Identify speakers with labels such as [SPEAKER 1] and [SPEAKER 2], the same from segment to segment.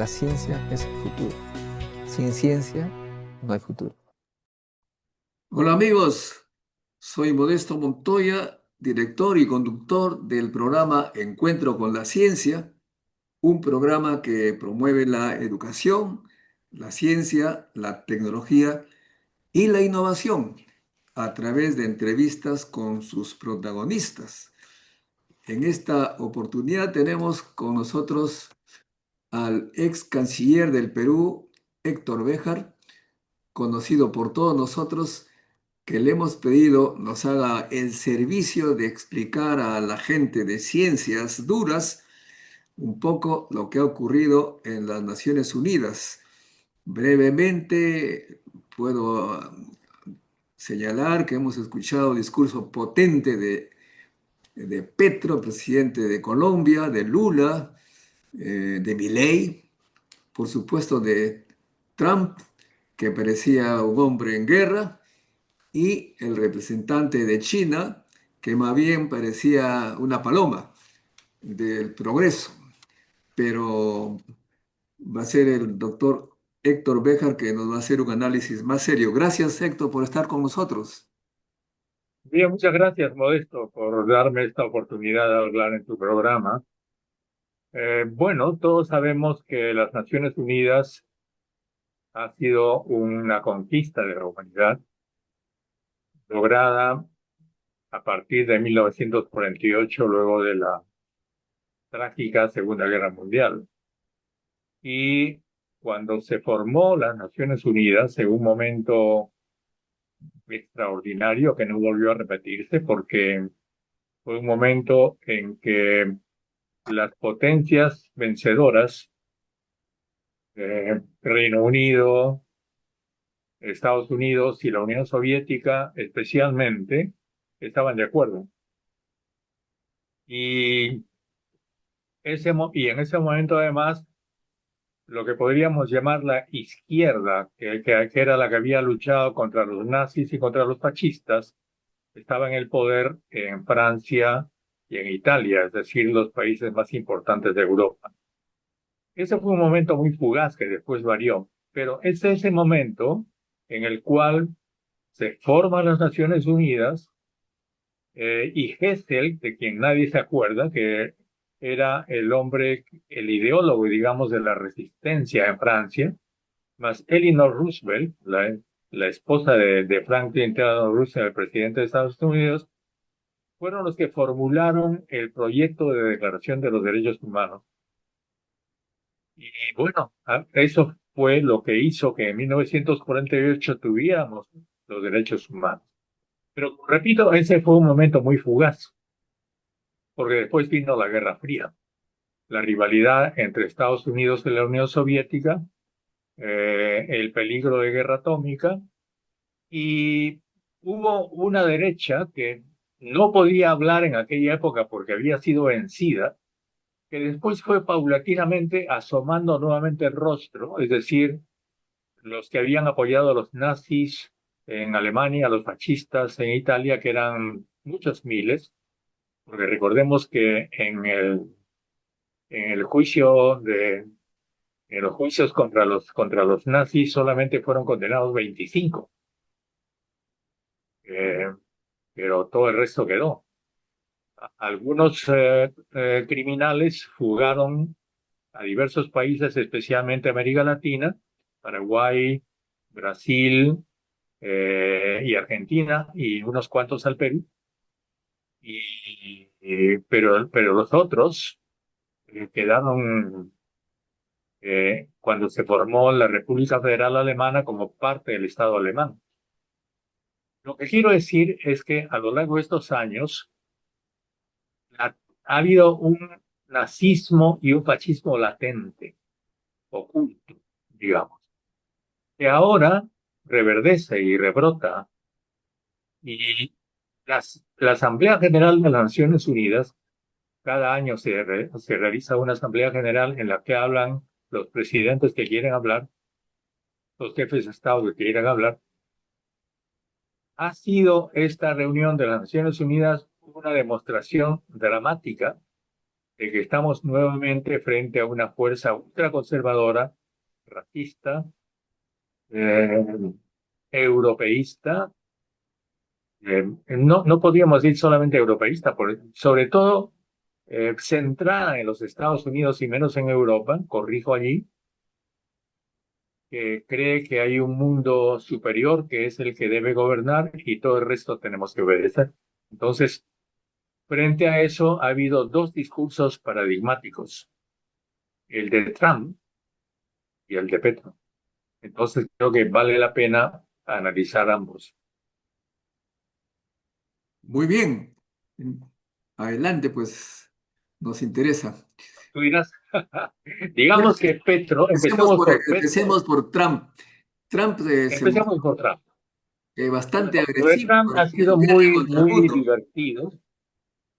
[SPEAKER 1] La ciencia es el futuro. Sin ciencia no hay futuro.
[SPEAKER 2] Hola amigos, soy Modesto Montoya, director y conductor del programa Encuentro con la Ciencia, un programa que promueve la educación, la ciencia, la tecnología y la innovación a través de entrevistas con sus protagonistas. En esta oportunidad tenemos con nosotros al ex canciller del Perú, Héctor Béjar, conocido por todos nosotros, que le hemos pedido nos haga el servicio de explicar a la gente de ciencias duras un poco lo que ha ocurrido en las Naciones Unidas. Brevemente puedo señalar que hemos escuchado un discurso potente de Petro, presidente de Colombia, de Lula, de Milei, por supuesto de Trump, que parecía un hombre en guerra, y el representante de China, que más bien parecía una paloma del progreso. Pero va a ser el doctor Héctor Béjar que nos va a hacer un análisis más serio. Gracias, Héctor, por estar con nosotros.
[SPEAKER 3] Bien, muchas gracias, Modesto, por darme esta oportunidad de hablar en tu programa. Bueno, todos sabemos que las Naciones Unidas ha sido una conquista de la humanidad, lograda a partir de 1948, luego de la trágica Segunda Guerra Mundial. Y cuando se formó las Naciones Unidas, en un momento extraordinario que no volvió a repetirse, porque fue un momento en que las potencias vencedoras, Reino Unido, Estados Unidos y la Unión Soviética especialmente, estaban de acuerdo. Y, y en ese momento además, lo que podríamos llamar la izquierda, que era la que había luchado contra los nazis y contra los fascistas, estaba en el poder en Francia y en Italia, es decir, los países más importantes de Europa. Ese fue un momento muy fugaz que después varió, pero es ese momento en el cual se forman las Naciones Unidas y Hessel, de quien nadie se acuerda, que era el hombre, el ideólogo, digamos, de la resistencia en Francia, más Eleanor Roosevelt, la esposa de Franklin Delano Roosevelt, el presidente de Estados Unidos, fueron los que formularon el proyecto de Declaración de los Derechos Humanos. Y bueno, eso fue lo que hizo que en 1948 tuviéramos los derechos humanos. Pero repito, ese fue un momento muy fugaz, porque después vino la Guerra Fría, la rivalidad entre Estados Unidos y la Unión Soviética, el peligro de guerra atómica, y hubo una derecha que no podía hablar en aquella época porque había sido vencida, que después fue paulatinamente asomando nuevamente el rostro, es decir, los que habían apoyado a los nazis en Alemania, a los fascistas en Italia, que eran muchos miles, porque recordemos que en el juicio en los juicios contra los nazis solamente fueron condenados 25, eh, pero todo el resto quedó. Algunos criminales fugaron a diversos países, especialmente América Latina, Paraguay, Brasil y Argentina, y unos cuantos al Perú. Pero los otros quedaron cuando se formó la República Federal Alemana como parte del Estado alemán. Lo que quiero decir es que a lo largo de estos años ha habido un nazismo y un fascismo latente, oculto, digamos, que ahora reverdece y rebrota. Y la Asamblea General de las Naciones Unidas, cada año se realiza una Asamblea General en la que hablan los presidentes que quieren hablar, los jefes de Estado que quieren hablar. Ha sido esta reunión de las Naciones Unidas una demostración dramática de que estamos nuevamente frente a una fuerza ultraconservadora, racista, eh, europeísta, no podríamos decir solamente europeísta, sobre todo centrada en los Estados Unidos y menos en Europa, corrijo allí, que cree que hay un mundo superior que es el que debe gobernar y todo el resto tenemos que obedecer. Entonces, frente a eso ha habido dos discursos paradigmáticos, el de Trump y el de Petro. Entonces, creo que vale la pena analizar ambos.
[SPEAKER 2] Muy bien. Adelante, pues nos interesa.
[SPEAKER 3] Tú dirás,
[SPEAKER 2] Bueno,
[SPEAKER 3] digamos que Petro, empecemos por Petro,
[SPEAKER 2] empecemos por Trump. Trump se
[SPEAKER 3] empecemos por Trump.
[SPEAKER 2] bastante
[SPEAKER 3] Bueno, lo de
[SPEAKER 2] agresivo,
[SPEAKER 3] Trump ha sido
[SPEAKER 2] viaje
[SPEAKER 3] muy,
[SPEAKER 2] contra el
[SPEAKER 3] muy
[SPEAKER 2] mundo.
[SPEAKER 3] divertido,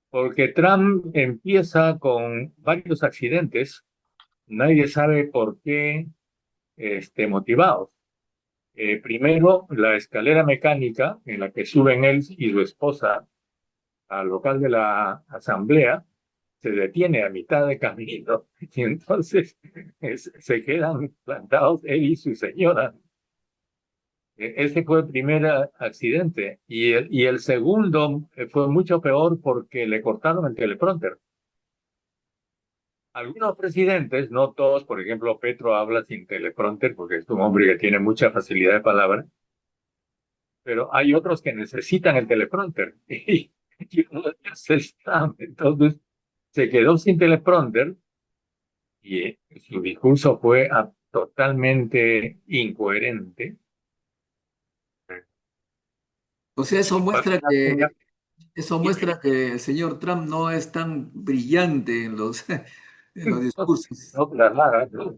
[SPEAKER 3] porque Trump empieza con varios accidentes, nadie sabe por qué motivados. Primero, la escalera mecánica en la que suben él y su esposa al local de la asamblea se detiene a mitad de camino y entonces se quedan plantados él y su señora. Ese fue el primer accidente y el segundo fue mucho peor porque le cortaron el teleprompter. Algunos presidentes, no todos, por ejemplo, Petro habla sin teleprompter porque es un hombre que tiene mucha facilidad de palabra, pero hay otros que necesitan el teleprompter y uno de ellos es Trump. Entonces se quedó sin teleprompter y su discurso fue totalmente incoherente.
[SPEAKER 2] O sea, eso
[SPEAKER 3] Y-
[SPEAKER 2] muestra que el señor Trump no es tan brillante en en los discursos.
[SPEAKER 3] no, para nada, ¿no?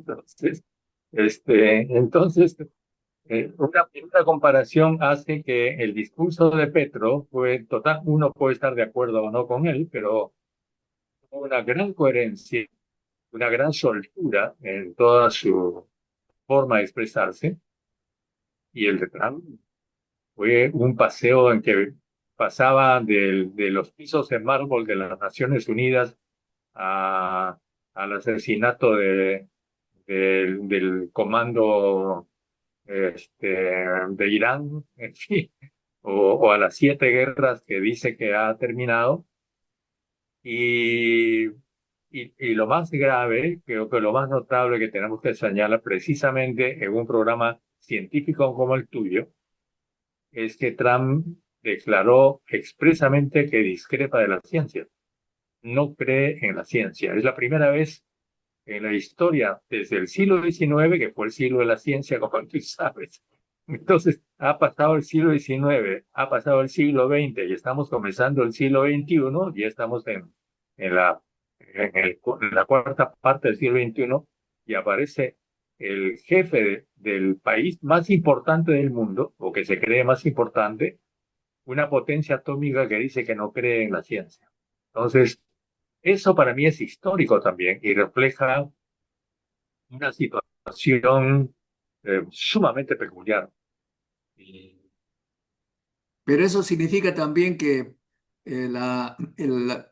[SPEAKER 3] Entonces, una comparación hace que el discurso de Petro fue total, uno puede estar de acuerdo o no con él, pero tuvo una gran coherencia, una gran soltura en toda su forma de expresarse, y el de Trump fue un paseo en que pasaba de los pisos de mármol de las Naciones Unidas al asesinato del comando de Irán, en fin, o a las 7 guerras que dice que ha terminado. Y, y lo más grave, creo que lo más notable que tenemos que señalar precisamente en un programa científico como el tuyo, es que Trump declaró expresamente que discrepa de la ciencia, no cree en la ciencia. Es la primera vez en la historia, desde el siglo XIX, que fue el siglo de la ciencia, como tú sabes. Entonces, ha pasado el siglo XIX, ha pasado el siglo XX y estamos comenzando el siglo XXI, ya estamos en la, en la cuarta parte del siglo XXI y aparece el jefe del país más importante del mundo, o que se cree más importante, una potencia atómica que dice que no cree en la ciencia. Entonces, eso para mí es histórico también y refleja una situación sumamente peculiar. Y,
[SPEAKER 2] Pero eso significa también que eh, la- el,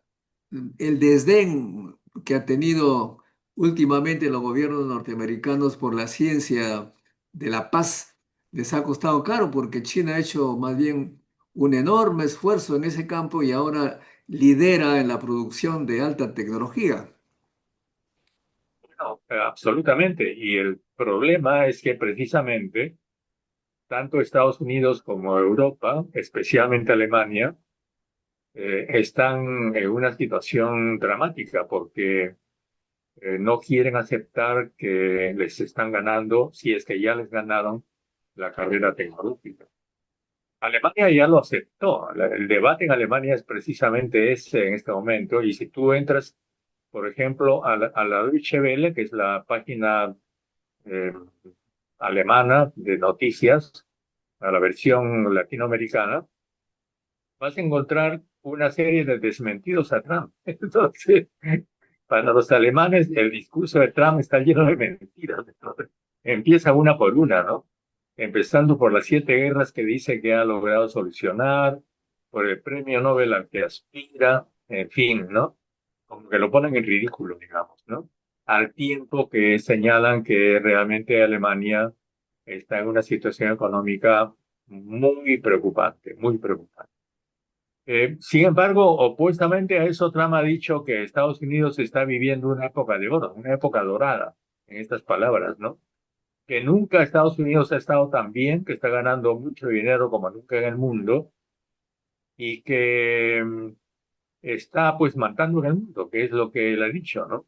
[SPEAKER 2] el desdén que ha tenido últimamente los gobiernos norteamericanos por la ciencia de la paz les ha costado caro porque China ha hecho más bien un enorme esfuerzo en ese campo y ahora lidera en la producción de alta tecnología.
[SPEAKER 3] bueno, absolutamente. Y el problema es que precisamente tanto Estados Unidos como Europa, especialmente Alemania, están en una situación dramática porque no quieren aceptar que les están ganando, si es que ya les ganaron la carrera tecnológica. Alemania ya lo aceptó. El debate en Alemania es precisamente ese en este momento. Y si tú entras, por ejemplo, a la Deutsche Welle, que es la página eh, alemana de noticias, a la versión latinoamericana, vas a encontrar una serie de desmentidos a Trump. Entonces, para los alemanes, el discurso de Trump está lleno de mentiras. Entonces, empieza una por una, ¿no? Empezando por las 7 guerras que dice que ha logrado solucionar, por el premio Nobel al que aspira, en fin, ¿no? como que lo ponen en ridículo, digamos, ¿no? Al tiempo que señalan que realmente Alemania está en una situación económica muy preocupante, muy preocupante. Sin embargo, opuestamente a eso, Trump ha dicho que Estados Unidos está viviendo una época de oro, una época dorada, en estas palabras, ¿no? Que nunca Estados Unidos ha estado tan bien, que está ganando mucho dinero como nunca en el mundo y que está pues matando en el mundo, que es lo que él ha dicho, ¿no?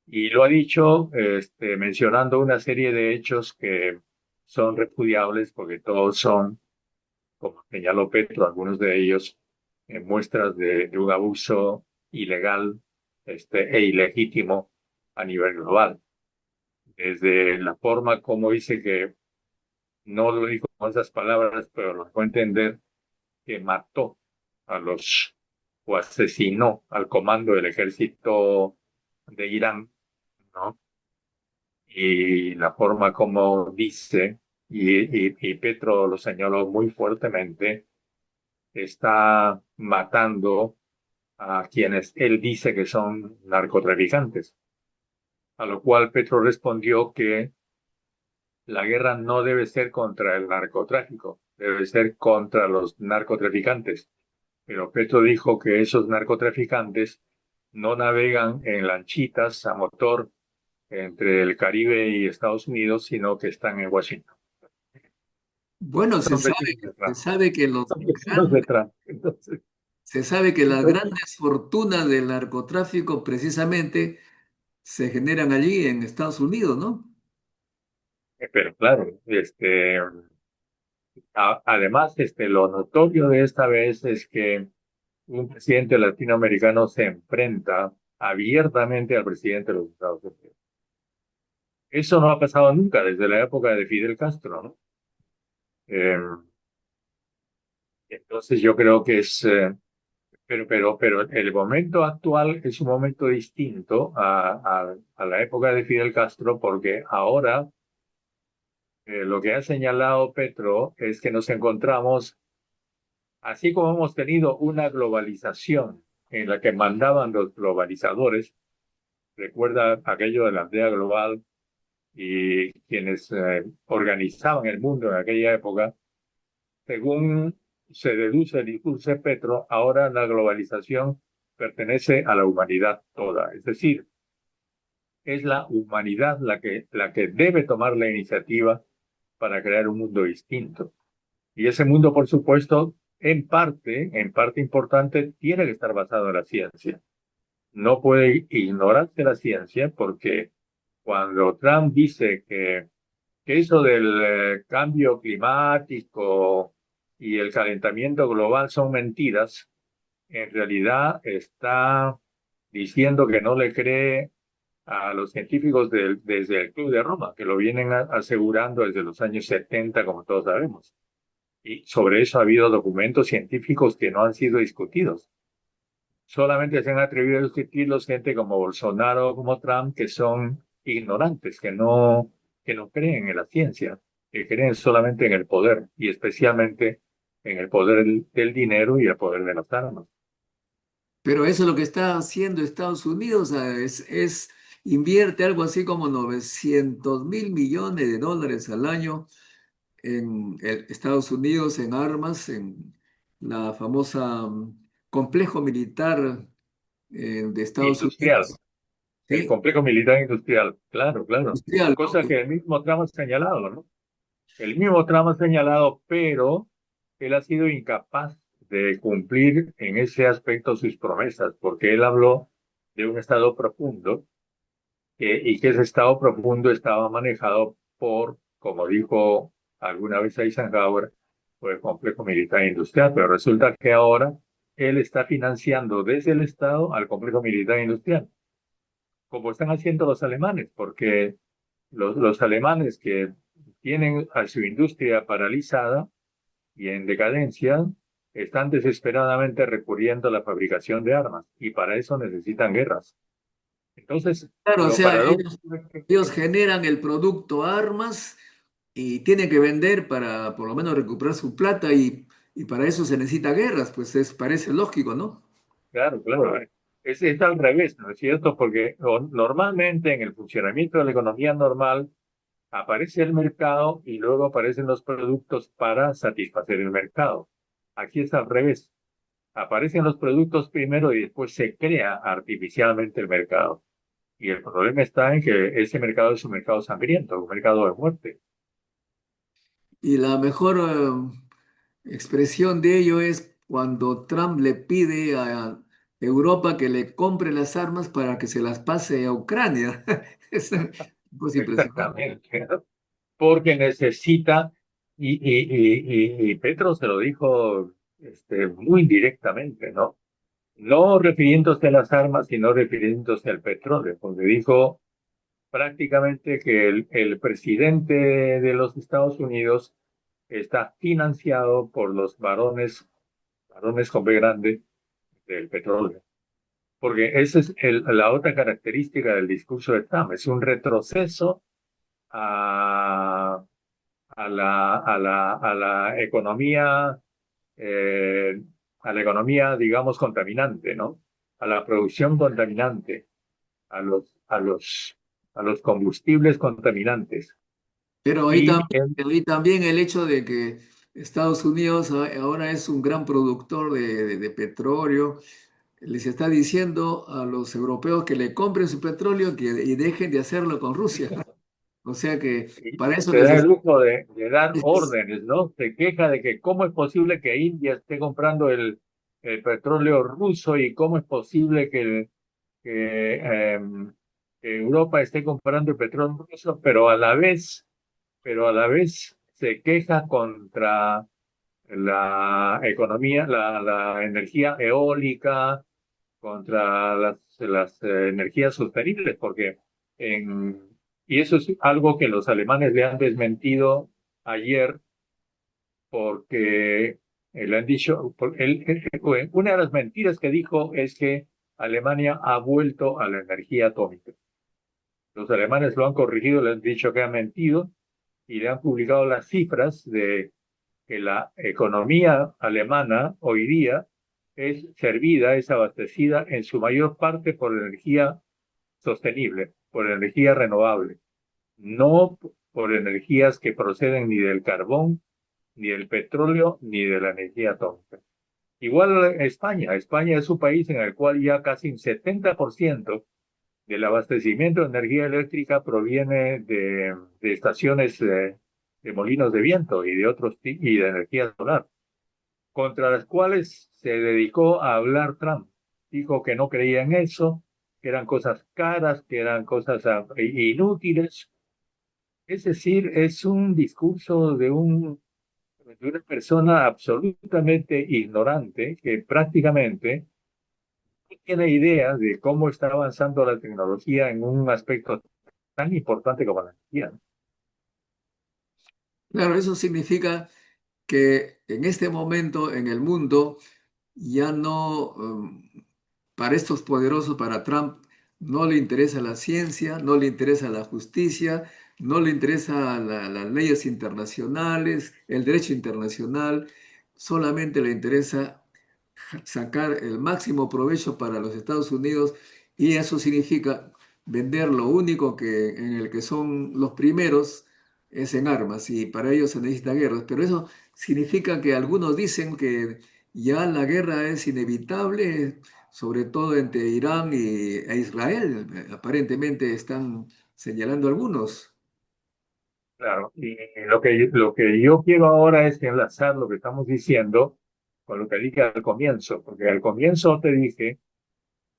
[SPEAKER 3] Y lo ha dicho mencionando una serie de hechos que son repudiables porque todos son, como señaló Petro, algunos de ellos muestras de un abuso ilegal e ilegítimo a nivel global. Desde la forma como dice que no lo dijo con esas palabras, pero lo dejó entender que mató a los o asesinó al comando del ejército de Irán, ¿no? Y la forma como dice, y Petro lo señaló muy fuertemente, está matando a quienes él dice que son narcotraficantes. A lo cual Petro respondió que la guerra no debe ser contra el narcotráfico, debe ser contra los narcotraficantes. Pero Petro dijo que esos narcotraficantes no navegan en lanchitas a motor entre el Caribe y Estados Unidos, sino que están en Washington.
[SPEAKER 2] Bueno,
[SPEAKER 3] Son vecinos de
[SPEAKER 2] se
[SPEAKER 3] Trump.
[SPEAKER 2] sabe que
[SPEAKER 3] Son vecinos de Trump. Entonces,
[SPEAKER 2] se sabe que las
[SPEAKER 3] entonces,
[SPEAKER 2] grandes fortunas del narcotráfico precisamente se generan allí en Estados Unidos, ¿no?
[SPEAKER 3] pero claro, además, lo notorio de esta vez es que un presidente latinoamericano se enfrenta abiertamente al presidente de los Estados Unidos. Eso no ha pasado nunca desde la época de Fidel Castro, ¿no? Eh, entonces yo creo que pero el momento actual es un momento distinto a la época de Fidel Castro porque ahora lo que ha señalado Petro es que nos encontramos, así como hemos tenido una globalización en la que mandaban los globalizadores, recuerda aquello de la aldea global y quienes organizaban el mundo en aquella época, según se deduce el discurso de Petro, ahora la globalización pertenece a la humanidad toda. Es decir, es la humanidad la que debe tomar la iniciativa para crear un mundo distinto. Y ese mundo, por supuesto, en parte importante, tiene que estar basado en la ciencia. No puede ignorarse la ciencia porque cuando Trump dice que eso del cambio climático y el calentamiento global son mentiras, en realidad está diciendo que no le cree a los científicos desde el Club de Roma, que lo vienen asegurando desde los años 70, como todos sabemos. Y sobre eso ha habido documentos científicos que no han sido discutidos. Solamente se han atrevido a discutirlos gente como Bolsonaro, como Trump, que son ignorantes, que no creen en la ciencia, que creen solamente en el poder y especialmente en el poder del dinero y el poder de las armas.
[SPEAKER 2] Pero eso es lo que está haciendo Estados Unidos, invierte algo así como 900.000 millones de dólares al año en Estados Unidos en armas, en la famosa complejo militar de Estados
[SPEAKER 3] Industrial,
[SPEAKER 2] Unidos,
[SPEAKER 3] el
[SPEAKER 2] ¿sí?
[SPEAKER 3] complejo militar industrial, claro, claro.
[SPEAKER 2] Industrial,
[SPEAKER 3] Cosa que el mismo Trump ha señalado, ¿no? El mismo Trump ha señalado, pero él ha sido incapaz de cumplir en ese aspecto sus promesas, porque él habló de un estado profundo y que ese estado profundo estaba manejado por, como dijo alguna vez Eisenhower, por el complejo militar industrial, pero resulta que ahora él está financiando desde el Estado al complejo militar industrial, como están haciendo los alemanes, porque los alemanes que tienen a su industria paralizada y en decadencia, están desesperadamente recurriendo a la fabricación de armas y para eso necesitan guerras. Entonces,
[SPEAKER 2] claro, o
[SPEAKER 3] lo
[SPEAKER 2] sea,
[SPEAKER 3] paradójico es
[SPEAKER 2] ellos generan el producto armas y tienen que vender para por lo menos recuperar su plata y para eso se necesita guerras, pues parece lógico, ¿no?
[SPEAKER 3] claro, claro. Es al revés, ¿no es cierto? Porque normalmente en el funcionamiento de la economía normal aparece el mercado y luego aparecen los productos para satisfacer el mercado. Aquí es al revés. Aparecen los productos primero y después se crea artificialmente el mercado. Y el problema está en que ese mercado es un mercado sangriento, un mercado de muerte.
[SPEAKER 2] Y la mejor expresión de ello es cuando Trump le pide a Europa que le compre las armas para que se las pase a Ucrania. Es una cosa impresionante.
[SPEAKER 3] Exactamente, ¿no? Porque necesita, y Petro se lo dijo muy directamente, ¿no? No refiriéndose a las armas, sino refiriéndose al petróleo, porque dijo prácticamente que el presidente de los Estados Unidos está financiado por los varones con B grande del petróleo. Porque esa es la otra característica del discurso de Trump, es un retroceso a, a la economía, eh, a la economía, digamos, contaminante, ¿no? A la producción contaminante, a los, a los, a los combustibles contaminantes.
[SPEAKER 2] Pero
[SPEAKER 3] Y él,
[SPEAKER 2] ahí también el hecho de que Estados Unidos ahora es un gran productor de petróleo, les está diciendo a los europeos que le compren su petróleo y dejen de hacerlo con Rusia. O sea que
[SPEAKER 3] y
[SPEAKER 2] para eso
[SPEAKER 3] se da el
[SPEAKER 2] necesitan...
[SPEAKER 3] lujo de dar órdenes, ¿no? Se queja de que cómo es posible que India esté comprando el petróleo ruso y cómo es posible que Europa esté comprando el petróleo ruso, pero a la vez se queja contra la economía, la energía eólica, contra las energías sostenibles, porque en, y eso es algo que los alemanes le han desmentido ayer, porque le han dicho, una de las mentiras que dijo es que Alemania ha vuelto a la energía atómica. Los alemanes lo han corregido, le han dicho que ha mentido y le han publicado las cifras de que la economía alemana hoy día es servida, es abastecida en su mayor parte por energía sostenible, por energía renovable, no por energías que proceden ni del carbón, ni del petróleo, ni de la energía atómica. Igual España. España es un país en el cual ya casi un 70% del abastecimiento de energía eléctrica proviene de estaciones de molinos de viento y de otros y de energía solar, contra las cuales se dedicó a hablar Trump. Dijo que no creía en eso, que eran cosas caras, que eran cosas inútiles. Es decir, es un discurso de una persona absolutamente ignorante que prácticamente no tiene idea de cómo está avanzando la tecnología en un aspecto tan importante como la energía.
[SPEAKER 2] Claro, eso significa que en este momento en el mundo ya no, para estos poderosos, para Trump, no le interesa la ciencia, no le interesa la justicia, no le interesa las leyes internacionales, el derecho internacional, solamente le interesa sacar el máximo provecho para los Estados Unidos y eso significa vender lo único en el que son los primeros es en armas y para ello se necesita guerras. Pero eso significa que algunos dicen que ya la guerra es inevitable, sobre todo entre Irán e Israel. Aparentemente están señalando algunos.
[SPEAKER 3] Claro, y lo que yo quiero ahora es enlazar lo que estamos diciendo con lo que dije al comienzo, porque al comienzo te dije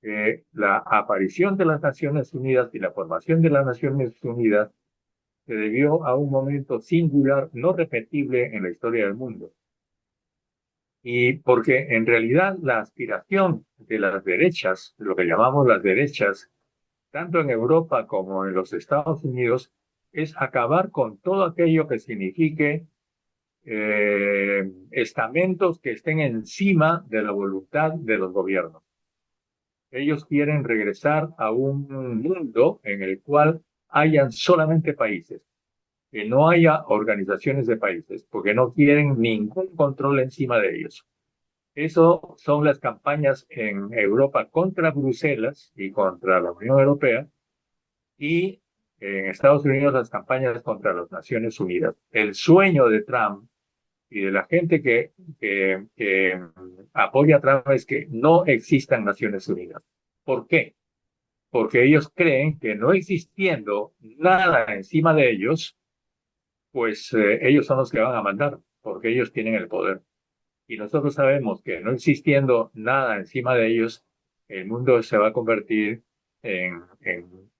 [SPEAKER 3] que la aparición de las Naciones Unidas y la formación de las Naciones Unidas se debió a un momento singular, no repetible en la historia del mundo. Y porque en realidad la aspiración de las derechas, lo que llamamos las derechas, tanto en Europa como en los Estados Unidos, es acabar con todo aquello que signifique estamentos que estén encima de la voluntad de los gobiernos. Ellos quieren regresar a un mundo en el cual hayan solamente países, que no haya organizaciones de países, porque no quieren ningún control encima de ellos. Eso son las campañas en Europa contra Bruselas y contra la Unión Europea, y en Estados Unidos las campañas contra las Naciones Unidas. El sueño de Trump y de la gente que apoya a Trump es que no existan Naciones Unidas. ¿Por qué? Porque ellos creen que no existiendo nada encima de ellos, pues ellos son los que van a mandar, porque ellos tienen el poder. Y nosotros sabemos que no existiendo nada encima de ellos, el mundo se va a convertir en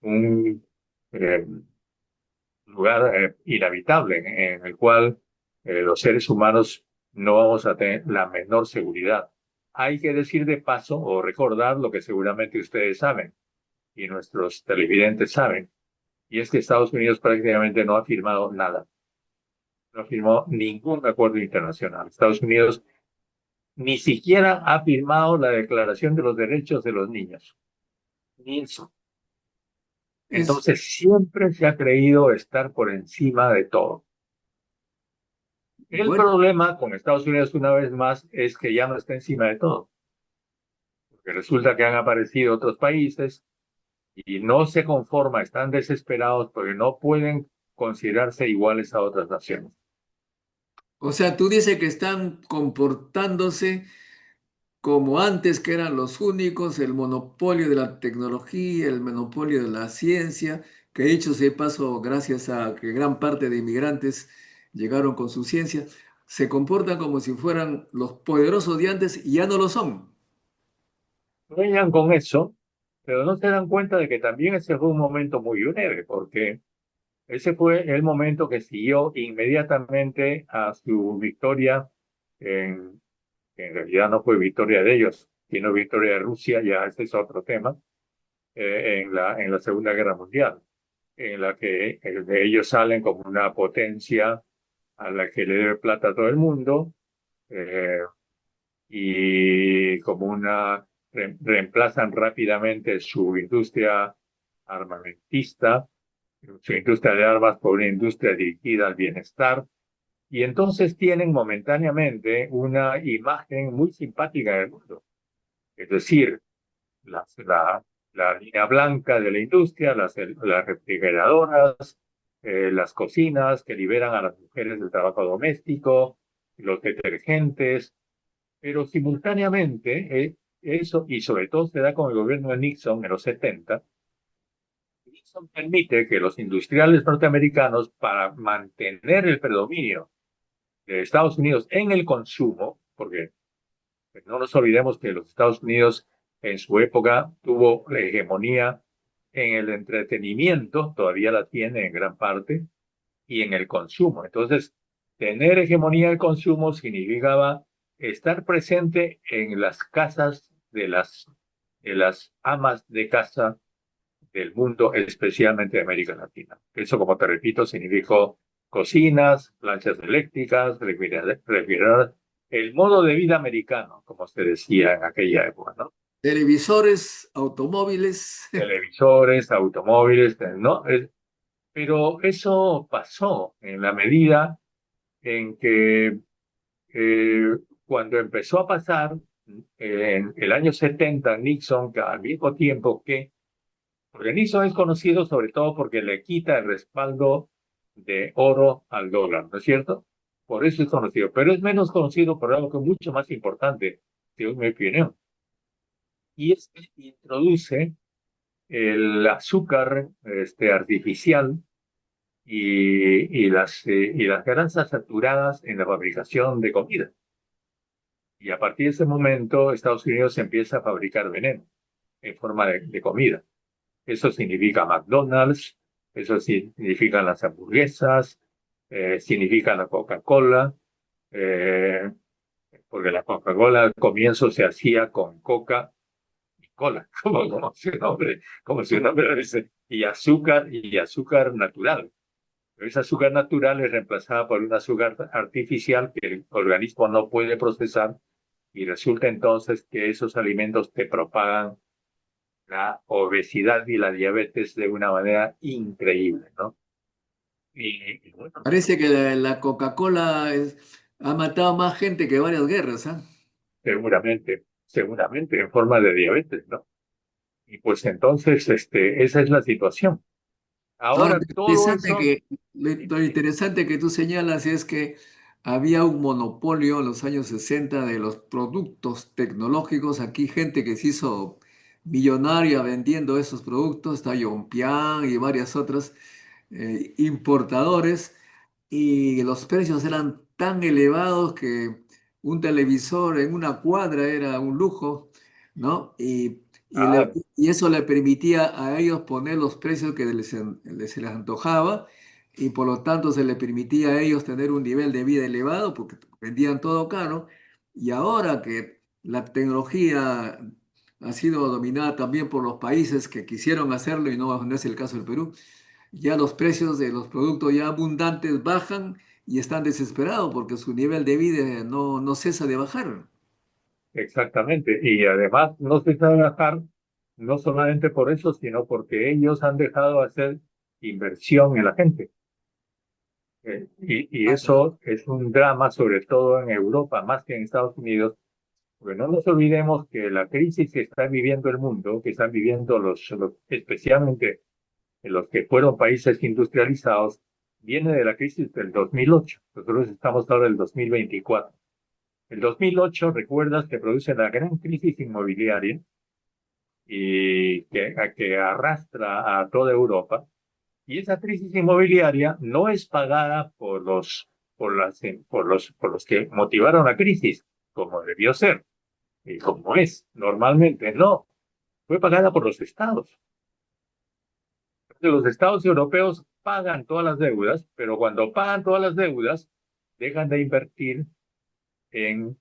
[SPEAKER 3] un eh, lugar inhabitable en el cual los seres humanos no vamos a tener la menor seguridad. Hay que decir de paso o recordar lo que seguramente ustedes saben y nuestros televidentes saben, y es que Estados Unidos prácticamente no ha firmado nada, no firmó ningún acuerdo internacional. Estados Unidos ni siquiera ha firmado la Declaración de los Derechos de los Niños, ni eso.
[SPEAKER 2] Es,
[SPEAKER 3] Entonces siempre se ha creído estar por encima de todo. El
[SPEAKER 2] bueno,
[SPEAKER 3] problema con Estados Unidos, una vez más, es que ya no está encima de todo. Porque resulta que han aparecido otros países y no se conforma, están desesperados porque no pueden considerarse iguales a otras naciones.
[SPEAKER 2] o sea, tú dices que están comportándose como antes, que eran los únicos, el monopolio de la tecnología, el monopolio de la ciencia, que dicho sea de paso, gracias a que gran parte de inmigrantes llegaron con su ciencia, se comportan como si fueran los poderosos de antes y ya no lo son.
[SPEAKER 3] Sueñan con eso, pero no se dan cuenta de que también ese fue un momento muy breve, porque ese fue el momento que siguió inmediatamente a su victoria, en, que en realidad no fue victoria de ellos, sino victoria de Rusia, ya ese es otro tema, en la Segunda Guerra Mundial, en la que ellos salen como una potencia a la que le debe plata a todo el mundo, eh, y como reemplazan rápidamente su industria armamentista, su industria de armas, por una industria dirigida al bienestar, y entonces tienen momentáneamente una imagen muy simpática del mundo. Es decir, la línea blanca de la industria, las refrigeradoras, las cocinas que liberan a las mujeres del trabajo doméstico, los detergentes, pero simultáneamente eso, y sobre todo se da con el gobierno de Nixon en los 70, Nixon permite que los industriales norteamericanos, para mantener el predominio de Estados Unidos en el consumo, porque no nos olvidemos que los Estados Unidos en su época tuvo la hegemonía en el entretenimiento, todavía la tiene en gran parte, y en el consumo. Entonces, tener hegemonía en el consumo significaba estar presente en las casas de las amas de casa del mundo, especialmente de América Latina. Eso, como te repito, significó cocinas, planchas eléctricas, refrigeradoras, el modo de vida americano, como se decía en aquella época, ¿no?
[SPEAKER 2] Televisores, automóviles.
[SPEAKER 3] Televisores, automóviles, ¿no? Pero eso pasó en la medida en que cuando empezó a pasar en el año 70, Nixon, que al mismo tiempo que porque Nixon es conocido sobre todo porque le quita el respaldo de oro al dólar, ¿no es cierto? Por eso es conocido, pero es menos conocido por algo que es mucho más importante, según mi opinión, y es que introduce el azúcar artificial y las grasas saturadas en la fabricación de comida. Y a partir de ese momento, Estados Unidos empieza a fabricar veneno en forma de comida. Eso significa McDonald's, eso significa las hamburguesas, significa la Coca-Cola, eh, porque la Coca-Cola al comienzo se hacía con coca y cola, como su nombre lo dice, y azúcar natural. Pero ese azúcar natural es reemplazada por un azúcar artificial que el organismo no puede procesar, y resulta entonces que esos alimentos te propagan la obesidad y la diabetes de una manera increíble, ¿no? Y bueno,
[SPEAKER 2] Parece que la Coca-Cola ha matado más gente que varias guerras, ¿ah?
[SPEAKER 3] seguramente en forma de diabetes, ¿no? Y pues entonces, esa es la situación.
[SPEAKER 2] Ahora,
[SPEAKER 3] Ahora todo eso,
[SPEAKER 2] lo interesante que tú señalas es que había un monopolio en los años 60 de los productos tecnológicos. Aquí gente que se hizo millonaria vendiendo esos productos, está Yompian y varias otras importadores, y los precios eran tan elevados que un televisor en una cuadra era un lujo, ¿no?
[SPEAKER 3] ah,
[SPEAKER 2] Y eso le permitía a ellos poner los precios que se les antojaba, y por lo tanto se les permitía a ellos tener un nivel de vida elevado porque vendían todo caro. Y ahora que la tecnología ha sido dominada también por los países que quisieron hacerlo, y no es el caso del Perú, ya los precios de los productos ya abundantes bajan y están desesperados porque su nivel de vida no cesa de bajar.
[SPEAKER 3] exactamente. Y además no se sabe bajar, no solamente por eso, sino porque ellos han dejado de hacer inversión en la gente. Y eso es un drama, sobre todo en Europa, más que en Estados Unidos, porque no nos olvidemos que la crisis que está viviendo el mundo, que están viviendo especialmente los que fueron países industrializados, viene de la crisis del 2008. Nosotros estamos ahora en el 2024. El 2008, recuerdas que produce la gran crisis inmobiliaria y que arrastra a toda Europa. Y esa crisis inmobiliaria no es pagada por los que motivaron la crisis, como debió ser y como es normalmente. No, fue pagada por los estados. Los estados europeos pagan todas las deudas, pero cuando pagan todas las deudas, dejan de invertir en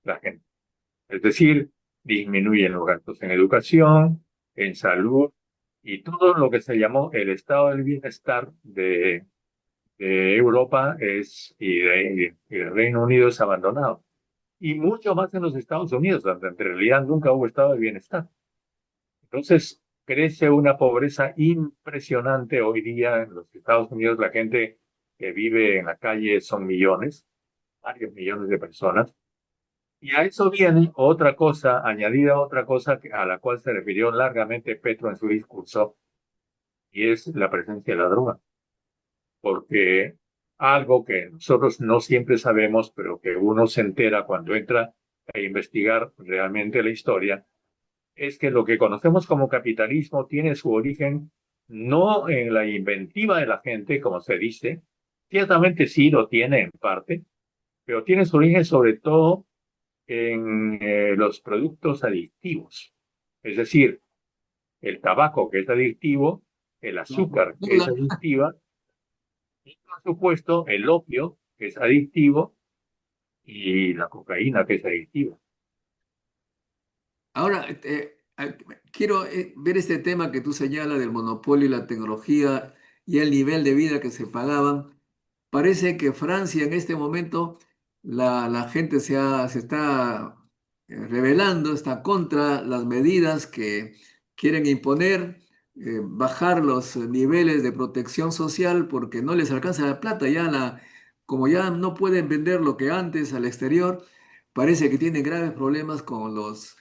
[SPEAKER 3] la gente. Es decir, disminuyen los gastos en educación, en salud y todo lo que se llamó el estado del bienestar de Europa y de Reino Unido es abandonado. Y mucho más en los Estados Unidos, donde en realidad nunca hubo estado de bienestar. Entonces, crece una pobreza impresionante hoy día en los Estados Unidos. La gente que vive en la calle son millones, varios millones de personas. Y a eso viene otra cosa, añadida otra cosa a la cual se refirió largamente Petro en su discurso, y es la presencia de la droga. Porque algo que nosotros no siempre sabemos, pero que uno se entera cuando entra a investigar realmente la historia, es que lo que conocemos como capitalismo tiene su origen no en la inventiva de la gente, como se dice, ciertamente sí lo tiene en parte, pero tiene su origen sobre todo en los productos adictivos. Es decir, el tabaco que es adictivo, el
[SPEAKER 2] La
[SPEAKER 3] azúcar que es
[SPEAKER 2] Coca-Cola.
[SPEAKER 3] adictiva y, por supuesto, el opio que es adictivo y la cocaína que es adictiva.
[SPEAKER 2] Ahora, quiero ver este tema que tú señalas del monopolio y la tecnología y el nivel de vida que se pagaban. Parece que Francia en este momento, la gente se está rebelando, está contra las medidas que quieren imponer, bajar los niveles de protección social porque no les alcanza la plata. Como ya no pueden vender lo que antes al exterior, parece que tienen graves problemas con los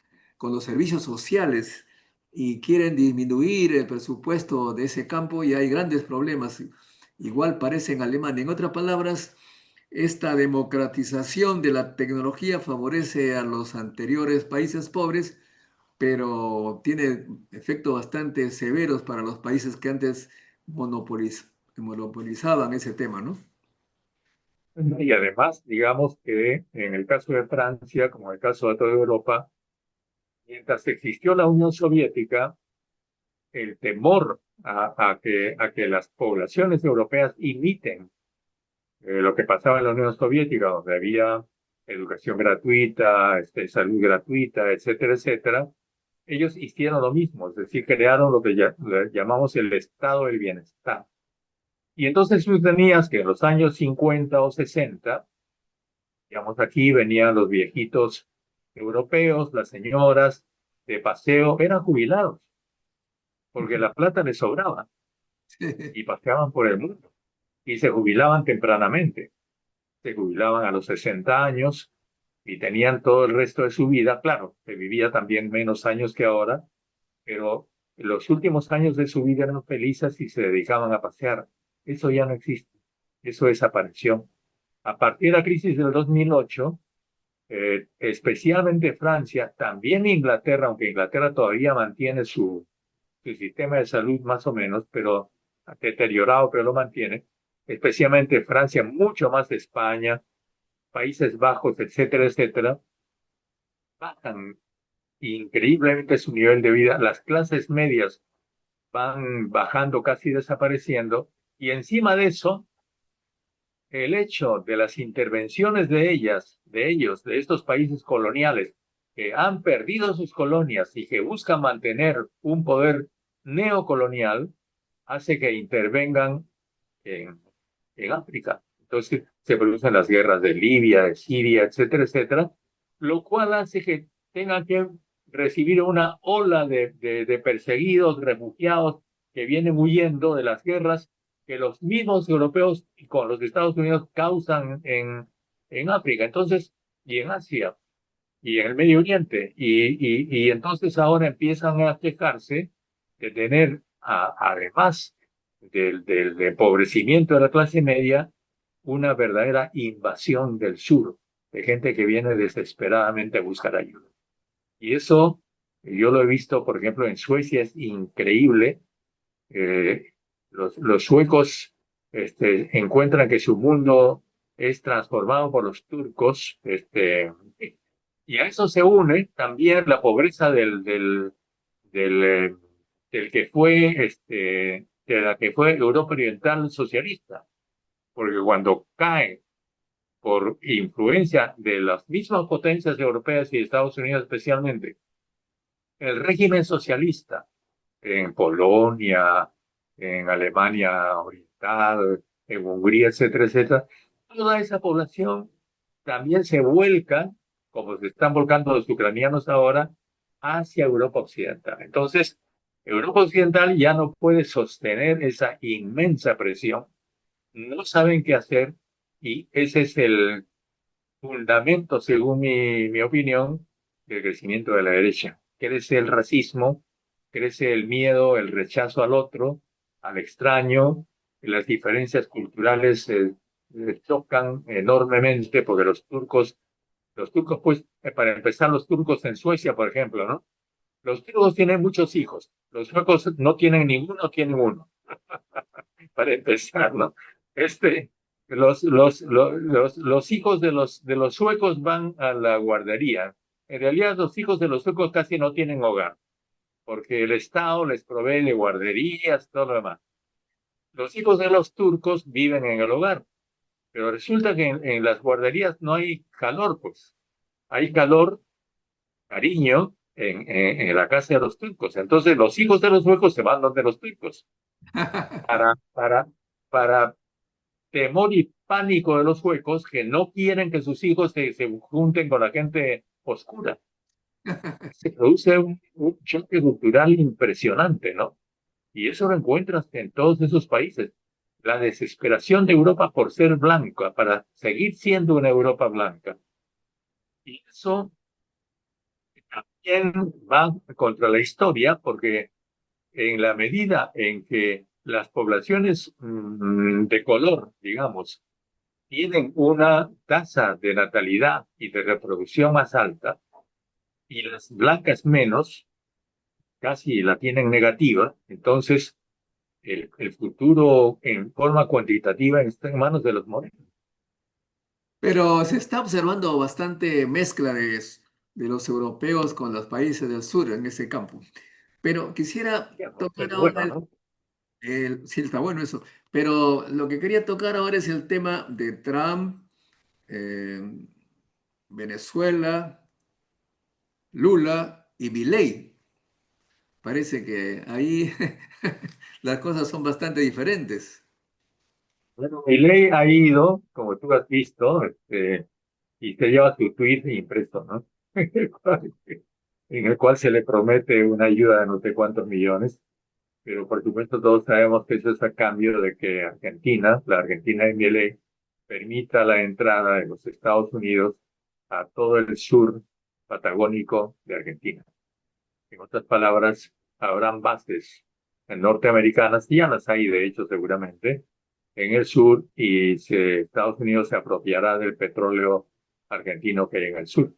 [SPEAKER 2] servicios sociales y quieren disminuir el presupuesto de ese campo, y hay grandes problemas. Igual parece en Alemania. En otras palabras, esta democratización de la tecnología favorece a los anteriores países pobres, pero tiene efectos bastante severos para los países que antes monopolizaban ese tema, ¿no?
[SPEAKER 3] Y además, digamos que en el caso de Francia, como en el caso de toda Europa, mientras existió la Unión Soviética, el temor a que las poblaciones europeas imiten lo que pasaba en la Unión Soviética, donde había educación gratuita, salud gratuita, etcétera, etcétera, ellos hicieron lo mismo, es decir, crearon lo que le llamamos el estado del bienestar. Y entonces tú tenías que en los años 50 o 60, digamos, aquí venían los viejitos europeos, las señoras de paseo, eran jubilados, porque la plata les sobraba y paseaban por el mundo y se jubilaban tempranamente. Se jubilaban a los 60 años y tenían todo el resto de su vida. Claro, se vivía también menos años que ahora, pero los últimos años de su vida eran felices y se dedicaban a pasear. Eso ya no existe, eso desapareció. A partir de la crisis del 2008, especialmente Francia, también Inglaterra, aunque Inglaterra todavía mantiene su sistema de salud más o menos, pero deteriorado, pero lo mantiene, especialmente Francia, mucho más España, Países Bajos, etcétera, etcétera, bajan increíblemente su nivel de vida. Las clases medias van bajando, casi desapareciendo, y encima de eso, el hecho de las intervenciones de ellos, de estos países coloniales, que han perdido sus colonias y que buscan mantener un poder neocolonial, hace que intervengan en, en África. Entonces se producen las guerras de Libia, de Siria, etcétera, etcétera, lo cual hace que tengan que recibir una ola de perseguidos, refugiados que vienen huyendo de las guerras que los mismos europeos y con los Estados Unidos causan en África, entonces, y en Asia, y en el Medio Oriente. Y entonces ahora empiezan a quejarse de tener, además del empobrecimiento de la clase media, una verdadera invasión del sur, de gente que viene desesperadamente a buscar ayuda. Y eso yo lo he visto, por ejemplo, en Suecia, es increíble. Los suecos encuentran que su mundo es transformado por los turcos, y a eso se une también la pobreza del, eh, del que fue, de la que fue Europa Oriental socialista, porque cuando cae por influencia de las mismas potencias europeas y de Estados Unidos especialmente, el régimen socialista en Polonia, en Alemania Oriental, en Hungría, etcétera, etcétera, toda esa población también se vuelca, como se están volcando los ucranianos ahora, hacia Europa Occidental. Entonces, Europa Occidental ya no puede sostener esa inmensa presión, no saben qué hacer, y ese es el fundamento, según mi opinión, del crecimiento de la derecha. Crece el racismo, crece el miedo, el rechazo al otro, al extraño, y las diferencias culturales chocan enormemente porque los turcos, pues, para empezar, los turcos en Suecia, por ejemplo, ¿no? Los turcos tienen muchos hijos, los suecos no tienen ninguno, tienen uno, para empezar, ¿no? Este, los hijos de los suecos van a la guardería. En realidad, los hijos de los suecos casi no tienen hogar, porque el Estado les provee de guarderías, todo lo demás. Los hijos de los turcos viven en el hogar, pero resulta que en las guarderías no hay calor, pues. Hay calor, cariño, en la casa de los turcos. Entonces, los hijos de los suecos se van donde los turcos para, para, para temor y pánico de los suecos que no quieren que sus hijos se junten con la gente oscura. Se produce un choque cultural impresionante, ¿no? Y eso lo encuentras en todos esos países. La desesperación de Europa por ser blanca, para seguir siendo una Europa blanca. Y eso también va contra la historia, porque en la medida en que las poblaciones de color, digamos, tienen una tasa de natalidad y de reproducción más alta y las blancas menos, casi la tienen negativa, entonces el futuro en forma cuantitativa está en manos de los morenos.
[SPEAKER 2] Pero se está observando bastante mezcla de los europeos con los países del sur en ese campo. Pero quisiera tocar
[SPEAKER 3] Es
[SPEAKER 2] ahora
[SPEAKER 3] bueno, ¿no?
[SPEAKER 2] sí, está bueno eso. Pero lo que quería tocar ahora es el tema de Trump, eh, Venezuela, Lula y Milei. Parece que ahí las cosas son bastante diferentes.
[SPEAKER 3] Bueno, Milei ha ido, como tú has visto, y se lleva su tweet impreso, ¿no? En el cual se le promete una ayuda de no sé cuántos millones, pero por supuesto todos sabemos que eso es a cambio de que Argentina, la Argentina de Milei, permita la entrada de los Estados Unidos a todo el sur patagónico de Argentina. En otras palabras, habrán bases norteamericanas, ya las hay de hecho seguramente, en el sur y Estados Unidos se apropiará del petróleo argentino que hay en el sur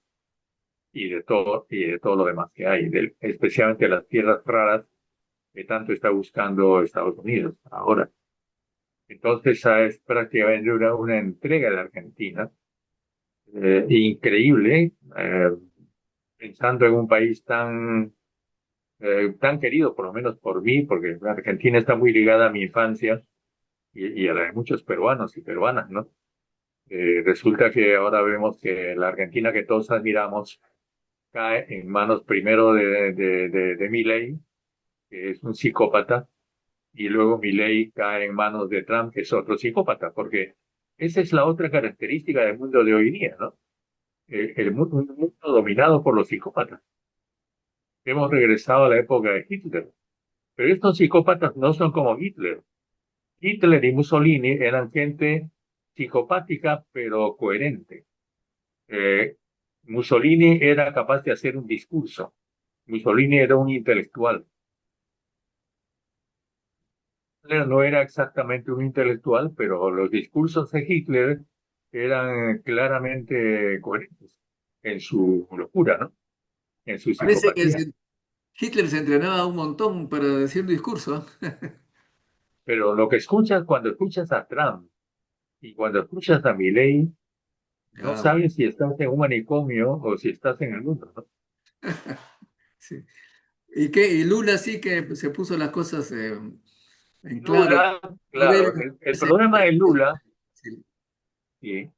[SPEAKER 3] y de todo lo demás que hay, especialmente las tierras raras que tanto está buscando Estados Unidos ahora. Entonces, esa es prácticamente una entrega de Argentina increíble, pensando en un país tan querido, por lo menos por mí, porque Argentina está muy ligada a mi infancia y a la de muchos peruanos y peruanas, ¿no? Resulta que ahora vemos que la Argentina que todos admiramos cae en manos primero de Milei, que es un psicópata, y luego Milei cae en manos de Trump, que es otro psicópata, porque esa es la otra característica del mundo de hoy día, ¿no? Un mundo dominado por los psicópatas. Hemos regresado a la época de Hitler, pero estos psicópatas no son como Hitler. Hitler y Mussolini eran gente psicopática, pero coherente. Mussolini era capaz de hacer un discurso. Mussolini era un intelectual. Hitler no era exactamente un intelectual, pero los discursos de Hitler eran claramente coherentes en su locura, ¿no? En su
[SPEAKER 2] Parece que
[SPEAKER 3] psicopatía.
[SPEAKER 2] Hitler se entrenaba un montón para decir un discurso.
[SPEAKER 3] Pero lo que escuchas cuando escuchas a Trump y cuando escuchas a Milei, no
[SPEAKER 2] Ah, bueno,
[SPEAKER 3] sabes si estás en un manicomio o si estás en el mundo, ¿no?
[SPEAKER 2] sí. ¿Y Lula sí que se puso las cosas en claro?
[SPEAKER 3] Lula,
[SPEAKER 2] No debe
[SPEAKER 3] claro, el
[SPEAKER 2] ser
[SPEAKER 3] problema de Lula,
[SPEAKER 2] fácil.
[SPEAKER 3] sí,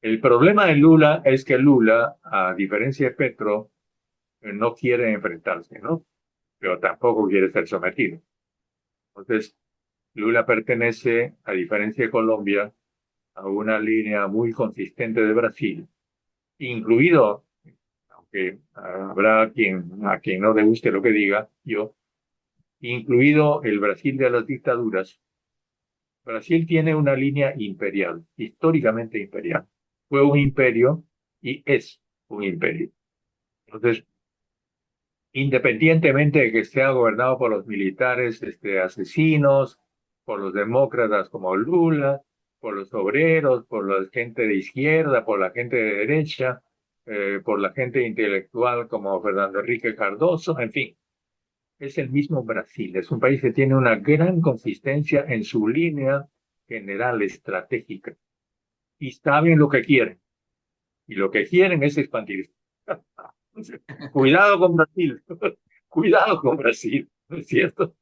[SPEAKER 3] el problema de Lula es que Lula, a diferencia de Petro, no quiere enfrentarse, ¿no? Pero tampoco quiere ser sometido. Entonces, Lula pertenece, a diferencia de Colombia, a una línea muy consistente de Brasil, incluido, aunque habrá a quien no le guste lo que diga yo, incluido el Brasil de las dictaduras. Brasil tiene una línea imperial, históricamente imperial. Fue un imperio y es un imperio. Entonces, independientemente de que sea gobernado por los militares asesinos, por los demócratas como Lula, por los obreros, por la gente de izquierda, por la gente de derecha, por la gente intelectual como Fernando Enrique Cardoso, en fin, es el mismo Brasil. Es un país que tiene una gran consistencia en su línea general estratégica y saben lo que quieren. Y lo que quieren es expandir. Cuidado con Brasil. Cuidado con Brasil, ¿no es cierto?